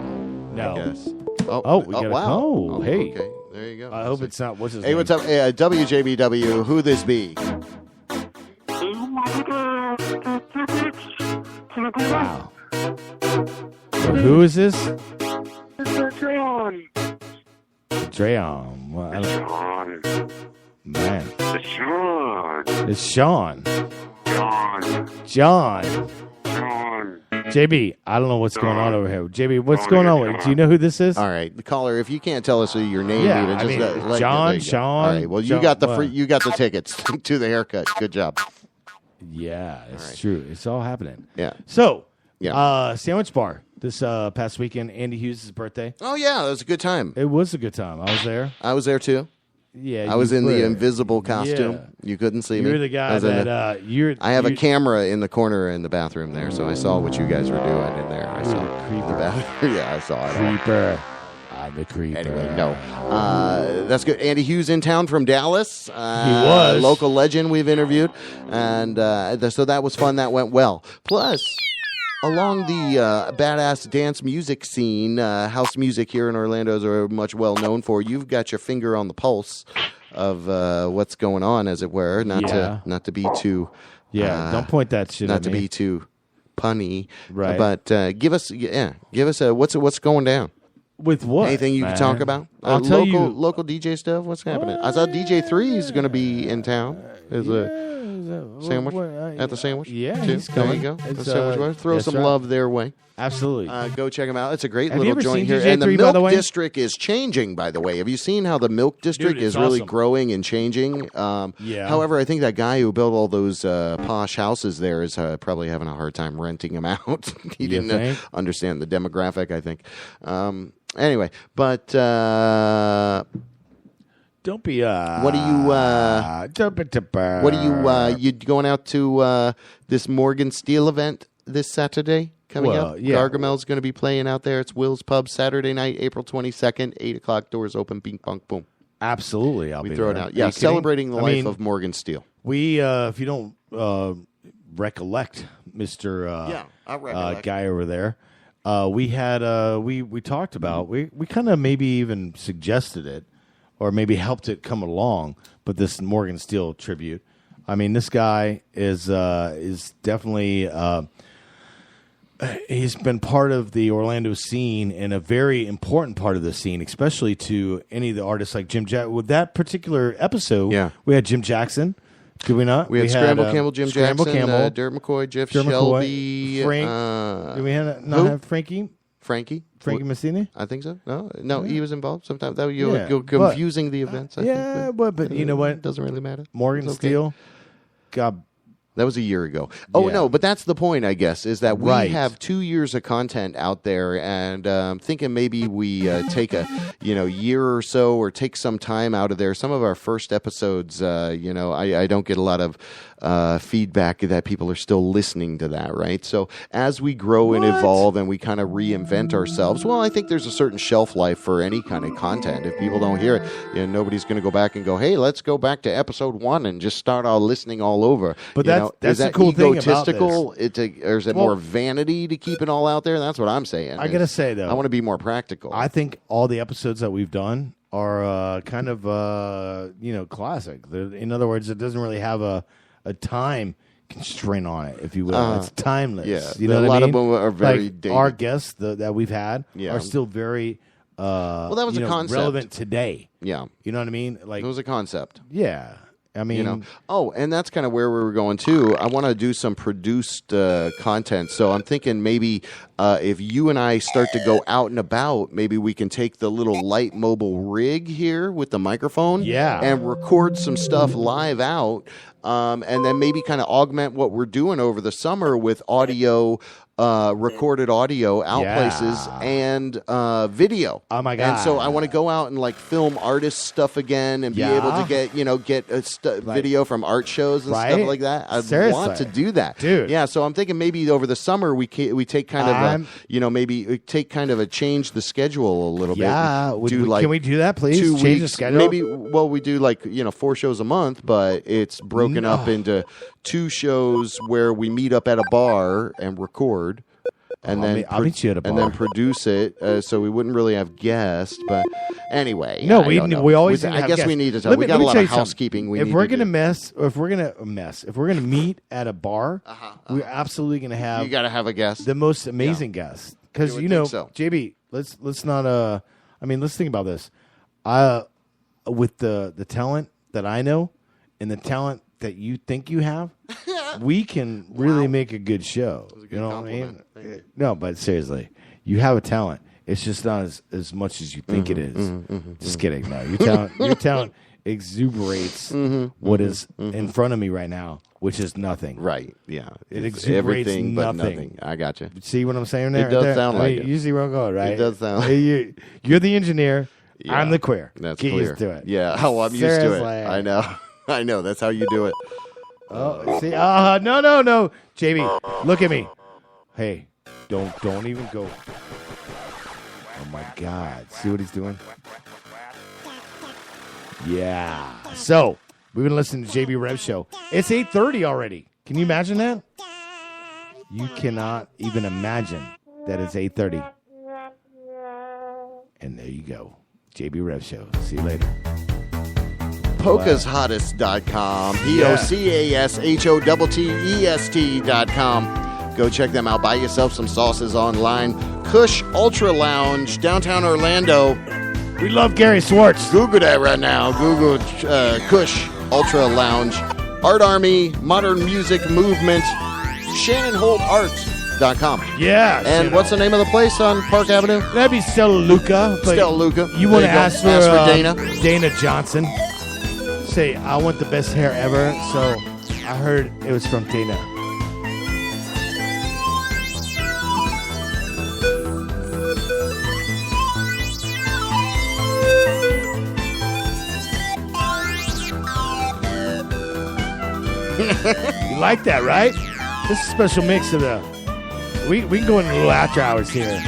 [SPEAKER 2] No.
[SPEAKER 1] I guess.
[SPEAKER 2] We got a
[SPEAKER 1] wow.
[SPEAKER 2] call. Hey.
[SPEAKER 1] Okay, there you go.
[SPEAKER 2] I hope it's not. What's his
[SPEAKER 1] Hey,
[SPEAKER 2] name?
[SPEAKER 1] what's up? WJBW, who this be?
[SPEAKER 2] Wow. So who is this? Dreon. Well, man. It's Sean. John. JB, I don't know what's going on over here. JB, what's going on? Do you know who this is?
[SPEAKER 1] All right, the caller. If you can't tell us your name,
[SPEAKER 2] Yeah,
[SPEAKER 1] even
[SPEAKER 2] I
[SPEAKER 1] just
[SPEAKER 2] mean, John,
[SPEAKER 1] there you go.
[SPEAKER 2] Sean,
[SPEAKER 1] All right, well, you
[SPEAKER 2] John,
[SPEAKER 1] got the
[SPEAKER 2] what?
[SPEAKER 1] you got the tickets to the haircut. Good job.
[SPEAKER 2] Yeah, it's true. It's all happening.
[SPEAKER 1] Yeah.
[SPEAKER 2] So,
[SPEAKER 1] Yeah.
[SPEAKER 2] Sandwich Bar this past weekend, Andy Hughes' birthday.
[SPEAKER 1] Oh yeah, it was a good time.
[SPEAKER 2] It was a good time. I was there.
[SPEAKER 1] I was there too.
[SPEAKER 2] Yeah,
[SPEAKER 1] I was
[SPEAKER 2] you
[SPEAKER 1] in the
[SPEAKER 2] were.
[SPEAKER 1] invisible costume.
[SPEAKER 2] Yeah.
[SPEAKER 1] You couldn't see me.
[SPEAKER 2] You're the
[SPEAKER 1] I
[SPEAKER 2] guy
[SPEAKER 1] was in
[SPEAKER 2] that you're.
[SPEAKER 1] I have a camera in the corner in the bathroom there, so I saw what you guys were doing in there. I saw
[SPEAKER 2] creeper.
[SPEAKER 1] the bathroom. Yeah, I saw it.
[SPEAKER 2] Creeper. I'm the creeper.
[SPEAKER 1] Anyway, no. That's good. Andy Hughes in town from Dallas. He
[SPEAKER 2] was.
[SPEAKER 1] Local legend we've interviewed. And so that was fun. That went well. Plus, along the badass dance music scene, house music here in Orlando is much well known for. You've got your finger on the pulse of what's going on, as it were. Not to be too...
[SPEAKER 2] don't point that shit
[SPEAKER 1] not
[SPEAKER 2] at
[SPEAKER 1] to
[SPEAKER 2] me.
[SPEAKER 1] be too punny.
[SPEAKER 2] Right.
[SPEAKER 1] But give us what's going down.
[SPEAKER 2] With what?
[SPEAKER 1] Anything you can talk about?
[SPEAKER 2] I'll tell you.
[SPEAKER 1] Local DJ stuff. What's happening? I saw DJ 3 is going to be in town. There's a sandwich at the sandwich.
[SPEAKER 2] Yeah,
[SPEAKER 1] too.
[SPEAKER 2] he's
[SPEAKER 1] There
[SPEAKER 2] coming.
[SPEAKER 1] you go.
[SPEAKER 2] It's,
[SPEAKER 1] The sandwich bar. Throw
[SPEAKER 2] that's
[SPEAKER 1] some
[SPEAKER 2] right.
[SPEAKER 1] love their way.
[SPEAKER 2] Absolutely.
[SPEAKER 1] Go check them out. It's a great
[SPEAKER 2] Have you
[SPEAKER 1] little
[SPEAKER 2] ever
[SPEAKER 1] joint
[SPEAKER 2] seen
[SPEAKER 1] here.
[SPEAKER 2] DJ
[SPEAKER 1] And the
[SPEAKER 2] 3, by
[SPEAKER 1] Milk
[SPEAKER 2] the way?
[SPEAKER 1] District is changing, by the way. Have you seen how the Milk District
[SPEAKER 2] Dude, it's
[SPEAKER 1] is really
[SPEAKER 2] awesome.
[SPEAKER 1] growing and changing?
[SPEAKER 2] Yeah.
[SPEAKER 1] However, I think that guy who built all those posh houses there is probably having a hard time renting them out. He
[SPEAKER 2] You
[SPEAKER 1] didn't
[SPEAKER 2] think?
[SPEAKER 1] understand the demographic, I think. Anyway, but
[SPEAKER 2] Don't be.
[SPEAKER 1] what are you? What are you going out to this Morgan Steele event this Saturday coming
[SPEAKER 2] Well,
[SPEAKER 1] up?
[SPEAKER 2] yeah.
[SPEAKER 1] Gargamel's going to be playing out there. It's Will's Pub Saturday night, April 22nd, 8 o'clock. Doors open. Bing, bong, boom.
[SPEAKER 2] Absolutely, I'll
[SPEAKER 1] We
[SPEAKER 2] be
[SPEAKER 1] throw it
[SPEAKER 2] there.
[SPEAKER 1] out.
[SPEAKER 2] Are
[SPEAKER 1] Yeah,
[SPEAKER 2] you kidding?
[SPEAKER 1] celebrating the
[SPEAKER 2] I
[SPEAKER 1] life
[SPEAKER 2] mean,
[SPEAKER 1] of Morgan Steele.
[SPEAKER 2] We, if you don't recollect, Mister
[SPEAKER 1] I recollect.
[SPEAKER 2] guy over there, we had we talked about we kind of maybe even suggested it or maybe helped it come along. But this Morgan Steele tribute, I mean, this guy is definitely. He's been part of the Orlando scene and a very important part of the scene, especially to any of the artists like Jim Jackson. With that particular episode, we had Jim Jackson. Did we not?
[SPEAKER 1] We had Scramble Campbell, Jim
[SPEAKER 2] Scramble
[SPEAKER 1] Jackson,
[SPEAKER 2] Campbell,
[SPEAKER 1] Dirt McCoy, Jeff
[SPEAKER 2] Dirt
[SPEAKER 1] Shelby,
[SPEAKER 2] McCoy, Frank. Did we not
[SPEAKER 1] who?
[SPEAKER 2] have Frankie
[SPEAKER 1] Frankie
[SPEAKER 2] Messini?
[SPEAKER 1] I think so. No, he was involved. Sometimes that
[SPEAKER 2] Yeah,
[SPEAKER 1] you're confusing the events. I
[SPEAKER 2] Yeah,
[SPEAKER 1] think,
[SPEAKER 2] but you know what?
[SPEAKER 1] It doesn't really matter.
[SPEAKER 2] Morgan
[SPEAKER 1] It's okay.
[SPEAKER 2] Steele got
[SPEAKER 1] That was a year ago. Oh,
[SPEAKER 2] Yeah.
[SPEAKER 1] no, but that's the point, I guess, is that we
[SPEAKER 2] Right.
[SPEAKER 1] have 2 years of content out there, and thinking maybe we take a year or so, or take some time out of there. Some of our first episodes, I don't get a lot of feedback that people are still listening to that, right? So as we grow and evolve and we kind of reinvent ourselves, well, I think there's a certain shelf life for any kind of content. If people don't hear it, nobody's going to go back and go, hey, let's go back to episode 1 and just start all listening all over.
[SPEAKER 2] But
[SPEAKER 1] That's
[SPEAKER 2] that's
[SPEAKER 1] is that
[SPEAKER 2] the cool thing about
[SPEAKER 1] egotistical? Or is it
[SPEAKER 2] Well-
[SPEAKER 1] more vanity to keep it all out there? That's what I'm saying.
[SPEAKER 2] I gotta say, though,
[SPEAKER 1] I want to be more practical.
[SPEAKER 2] I think all the episodes that we've done are kind of classic. In other words, it doesn't really have a time constraint on it, if you will. It's timeless.
[SPEAKER 1] yeah,
[SPEAKER 2] you know
[SPEAKER 1] a
[SPEAKER 2] what
[SPEAKER 1] lot
[SPEAKER 2] I
[SPEAKER 1] of
[SPEAKER 2] mean?
[SPEAKER 1] them are very
[SPEAKER 2] like
[SPEAKER 1] dated.
[SPEAKER 2] our guests that we've had
[SPEAKER 1] Yeah.
[SPEAKER 2] are still very
[SPEAKER 1] Well, that was a concept.
[SPEAKER 2] relevant today.
[SPEAKER 1] Yeah,
[SPEAKER 2] You know what I mean? Like,
[SPEAKER 1] it was a concept.
[SPEAKER 2] yeah. I mean,
[SPEAKER 1] Oh, and that's kind of where we were going too. I want to do some produced content, so I'm thinking maybe if you and I start to go out and about, maybe we can take the little light mobile rig here with the microphone,
[SPEAKER 2] Yeah.
[SPEAKER 1] and record some stuff live out, and then maybe kind of augment what we're doing over the summer with audio. Recorded audio out
[SPEAKER 2] Yeah.
[SPEAKER 1] places and video.
[SPEAKER 2] Oh my
[SPEAKER 1] And so
[SPEAKER 2] God.
[SPEAKER 1] I want to go out and like film artist stuff again and be able to get a video from art shows and stuff
[SPEAKER 2] Right?
[SPEAKER 1] like that. I
[SPEAKER 2] Seriously.
[SPEAKER 1] want to do that,
[SPEAKER 2] Dude.
[SPEAKER 1] Yeah, so I'm thinking maybe over the summer we take kind of maybe we take kind of a change the schedule a little
[SPEAKER 2] yeah.
[SPEAKER 1] bit.
[SPEAKER 2] Can we do that, please?
[SPEAKER 1] 2
[SPEAKER 2] Change
[SPEAKER 1] weeks,
[SPEAKER 2] the schedule.
[SPEAKER 1] maybe. Well, we do 4 shows a month, but it's broken up into 2 shows where we meet up at a bar and record. And
[SPEAKER 2] I'll meet you at a
[SPEAKER 1] and then
[SPEAKER 2] bar.
[SPEAKER 1] produce it, so we wouldn't really have guests. But anyway,
[SPEAKER 2] No,
[SPEAKER 1] I don't know.
[SPEAKER 2] we always.
[SPEAKER 1] I
[SPEAKER 2] have
[SPEAKER 1] guess
[SPEAKER 2] guests.
[SPEAKER 1] we need to.
[SPEAKER 2] Let
[SPEAKER 1] We
[SPEAKER 2] me-
[SPEAKER 1] got
[SPEAKER 2] let
[SPEAKER 1] a
[SPEAKER 2] me
[SPEAKER 1] lot
[SPEAKER 2] tell
[SPEAKER 1] of
[SPEAKER 2] you something.
[SPEAKER 1] housekeeping.
[SPEAKER 2] If we're gonna meet at a bar, we're absolutely gonna have.
[SPEAKER 1] You got to have a guest.
[SPEAKER 2] the most amazing guest, because
[SPEAKER 1] You would think so.
[SPEAKER 2] JB. Let's not. I mean, let's think about this. With the talent that I know and the talent that you think you have, we can really make a good show. You know what I mean?
[SPEAKER 1] compliment. Thank you.
[SPEAKER 2] No, but seriously, you have a talent. It's just not as much as you think it is. Just kidding. No, your talent exuberates what is in front of me right now, which is nothing.
[SPEAKER 1] Right? Yeah.
[SPEAKER 2] It
[SPEAKER 1] It's
[SPEAKER 2] exuberates
[SPEAKER 1] everything but
[SPEAKER 2] nothing.
[SPEAKER 1] nothing. I got you.
[SPEAKER 2] See what I'm saying there?
[SPEAKER 1] It does
[SPEAKER 2] There?
[SPEAKER 1] sound
[SPEAKER 2] I
[SPEAKER 1] like
[SPEAKER 2] mean,
[SPEAKER 1] it.
[SPEAKER 2] You see where I'm going, right?
[SPEAKER 1] It does sound like
[SPEAKER 2] You're the engineer.
[SPEAKER 1] Yeah,
[SPEAKER 2] I'm the queer.
[SPEAKER 1] That's
[SPEAKER 2] Get
[SPEAKER 1] clear.
[SPEAKER 2] used to it.
[SPEAKER 1] Yeah. Oh, I'm used to it.
[SPEAKER 2] Seriously.
[SPEAKER 1] I know. I know. That's how you do it.
[SPEAKER 2] Oh, see, no, JB, look at me. Hey, don't even go. Oh my God, see what he's doing? Yeah. So we've been listening to JB Rev Show. It's 8:30 already. Can you imagine that? You cannot even imagine that it's 8:30. And there you go, JB Rev Show. See you later.
[SPEAKER 1] Pocashottest.com. POCASHOTTEST.com. Go check them out. Buy yourself some sauces online. Kush Ultra Lounge, downtown Orlando.
[SPEAKER 2] We love Gary Swartz.
[SPEAKER 1] Google that right now. Google Kush Ultra Lounge. Art Army, Modern Music Movement, ShannonHoltArt.com.
[SPEAKER 2] Yeah.
[SPEAKER 1] And what's the name of the place on Park Avenue?
[SPEAKER 2] That'd be Stella Luca. but
[SPEAKER 1] Stella Luca.
[SPEAKER 2] You want to
[SPEAKER 1] There you go.
[SPEAKER 2] ask for
[SPEAKER 1] Dana.
[SPEAKER 2] Dana Johnson. Say, I want the best hair ever. So I heard it was from Dana. You like that, right? This is a special mix of the. We can go into a little after hours here.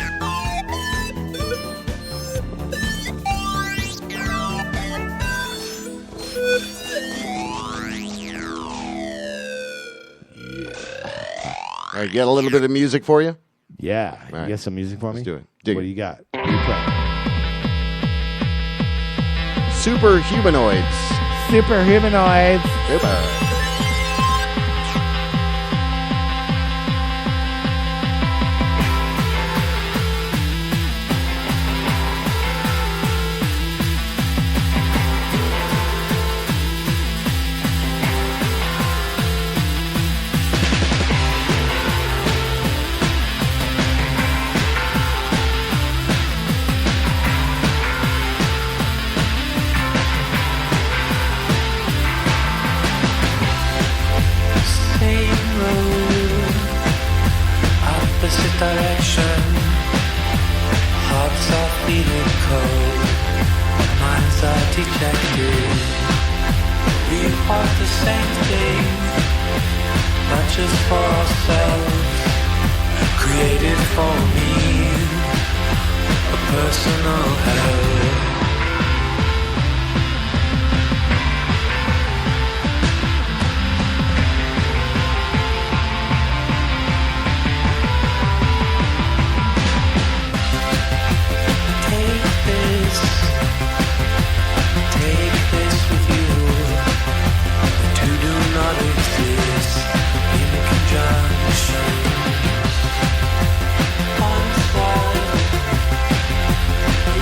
[SPEAKER 1] All right, get a little bit of music for you.
[SPEAKER 2] Yeah.
[SPEAKER 1] All right.
[SPEAKER 2] You got some music for me?
[SPEAKER 1] Let's do it. Dig
[SPEAKER 2] What
[SPEAKER 1] it.
[SPEAKER 2] do you got? What do you play?
[SPEAKER 1] Super Humanoids.
[SPEAKER 2] Super humanoids.
[SPEAKER 1] Super.
[SPEAKER 9] direction. Hearts are feeling cold, minds are dejected. We want the same thing, not just for ourselves. Created for me, a personal hell.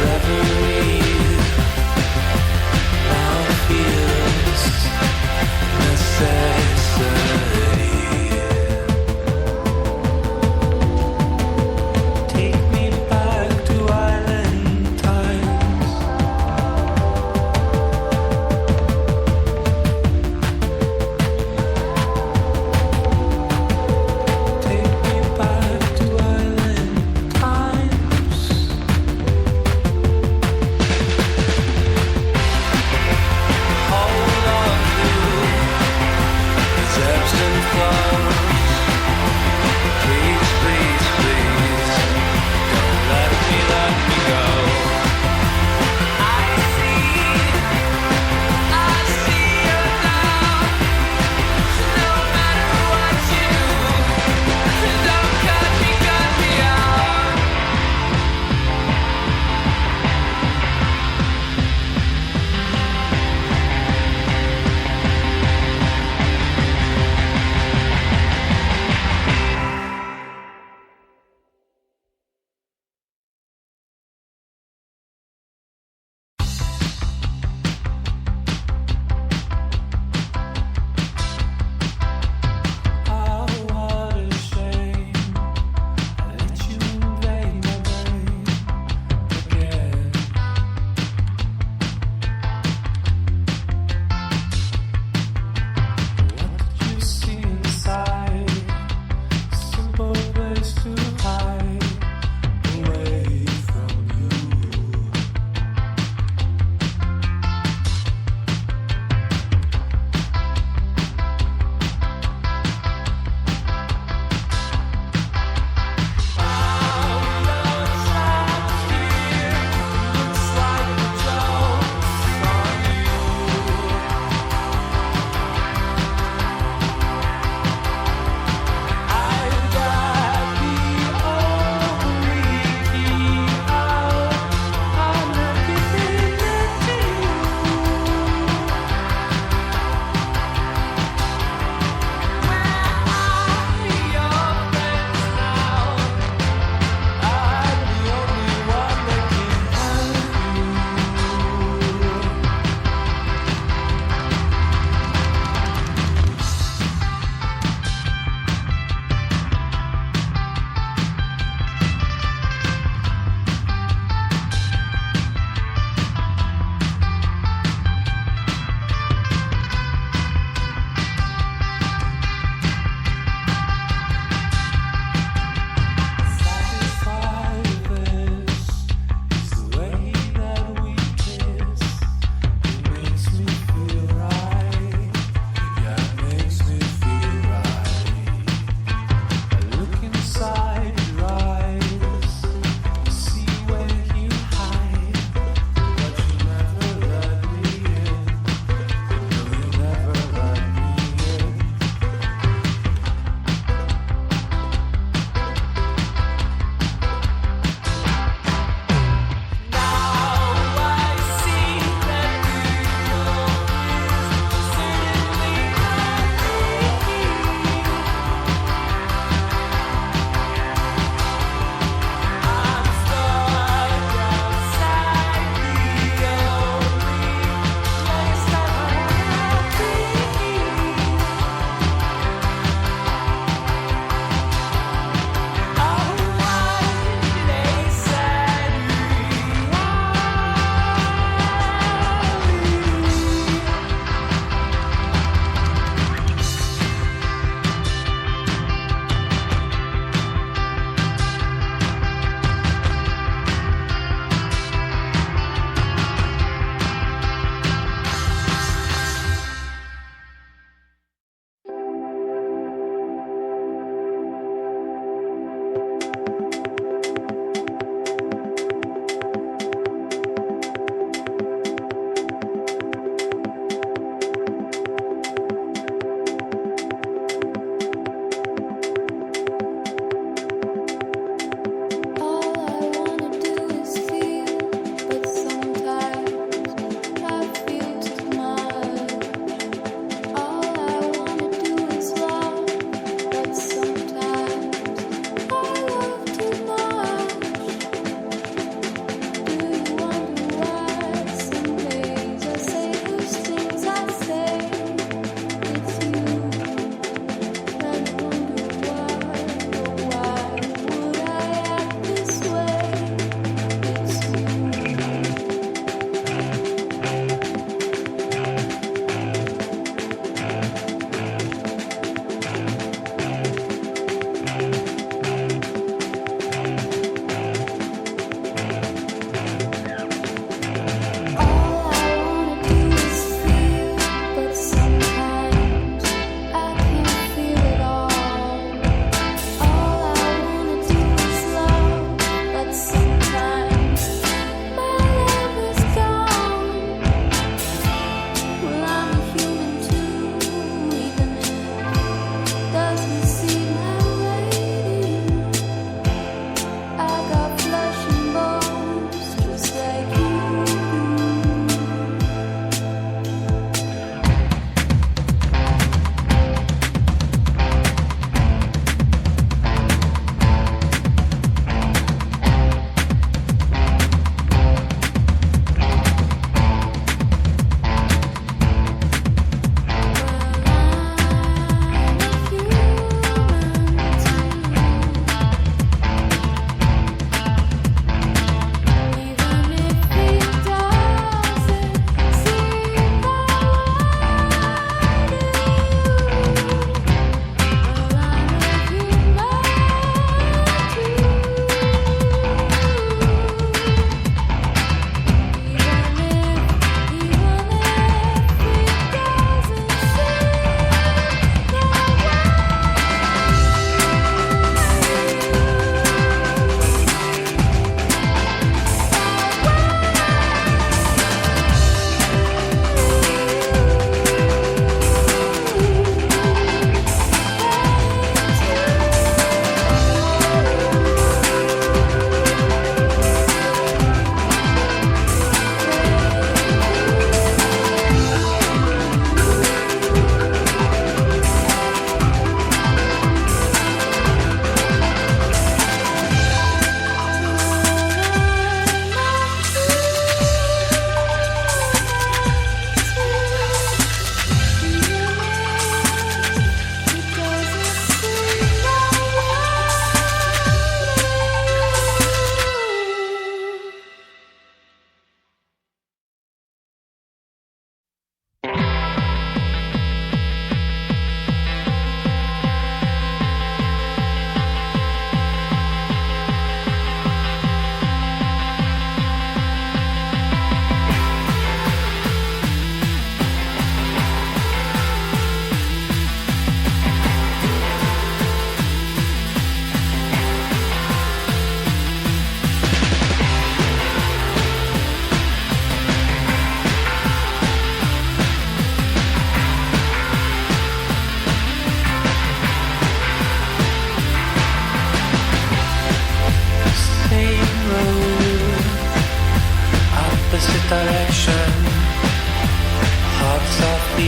[SPEAKER 9] Reverie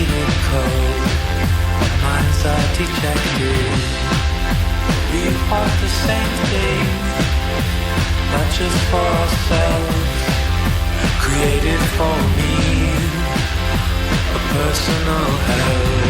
[SPEAKER 9] faded coat, minds are dejected. We want the same thing, not just for ourselves. Created for me, a personal hell.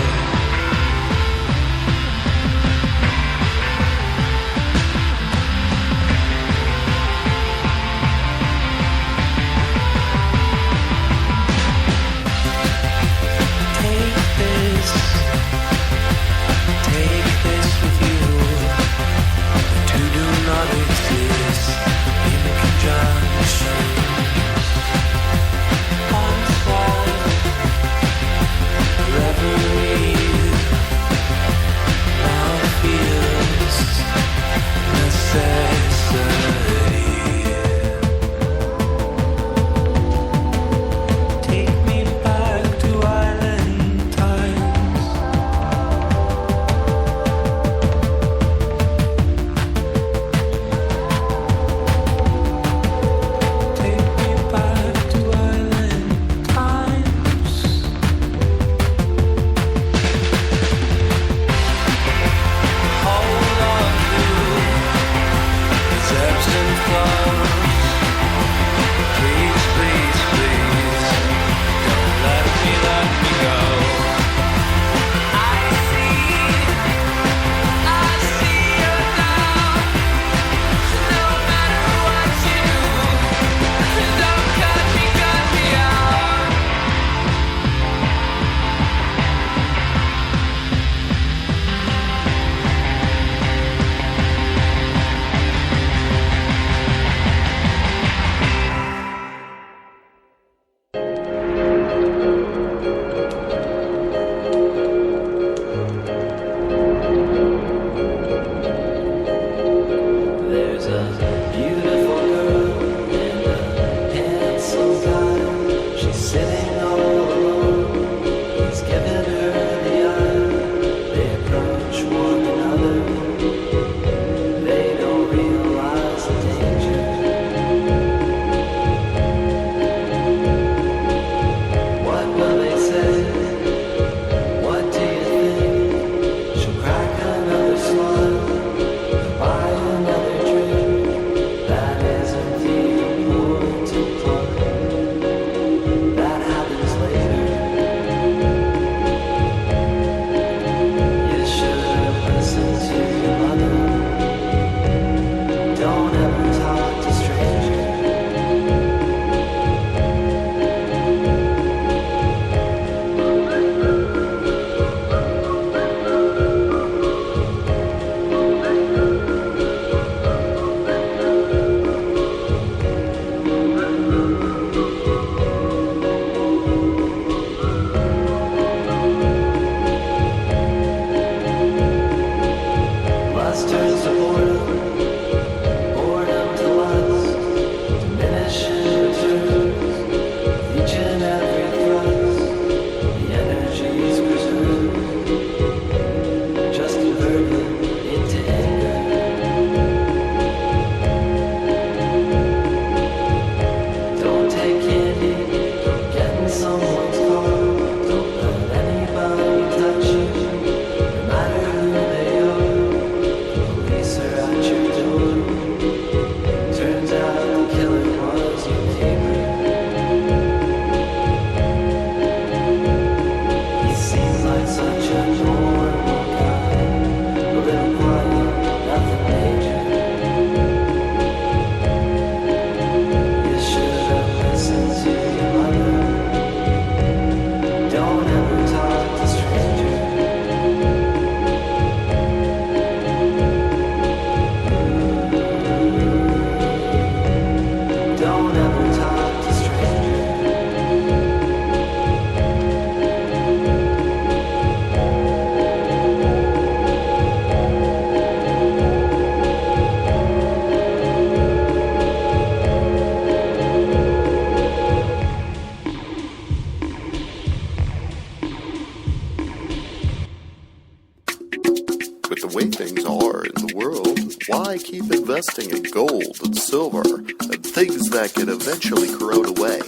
[SPEAKER 1] Why keep investing in gold and silver and things that can eventually corrode away?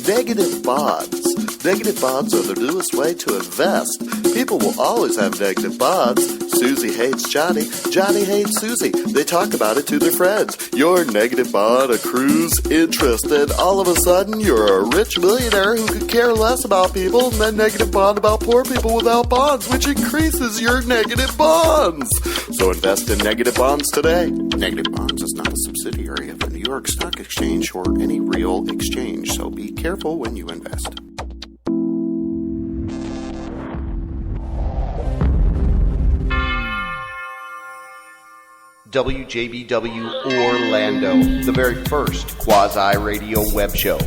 [SPEAKER 1] Negative bonds.
[SPEAKER 10] Negative bonds are the newest way to invest. People will always have negative bonds. Susie hates Johnny. Johnny hates Susie. They talk about it to their friends. Your negative bond accrues interest, and all of a sudden you're a rich millionaire who could care less about people, and then negative bond about poor people without bonds, which increases your negative bonds. So invest in negative bonds today. Negative bonds is not a subsidiary of the New York Stock Exchange or any real exchange, so be careful when you invest. WJBW Orlando, the very first quasi-radio web show.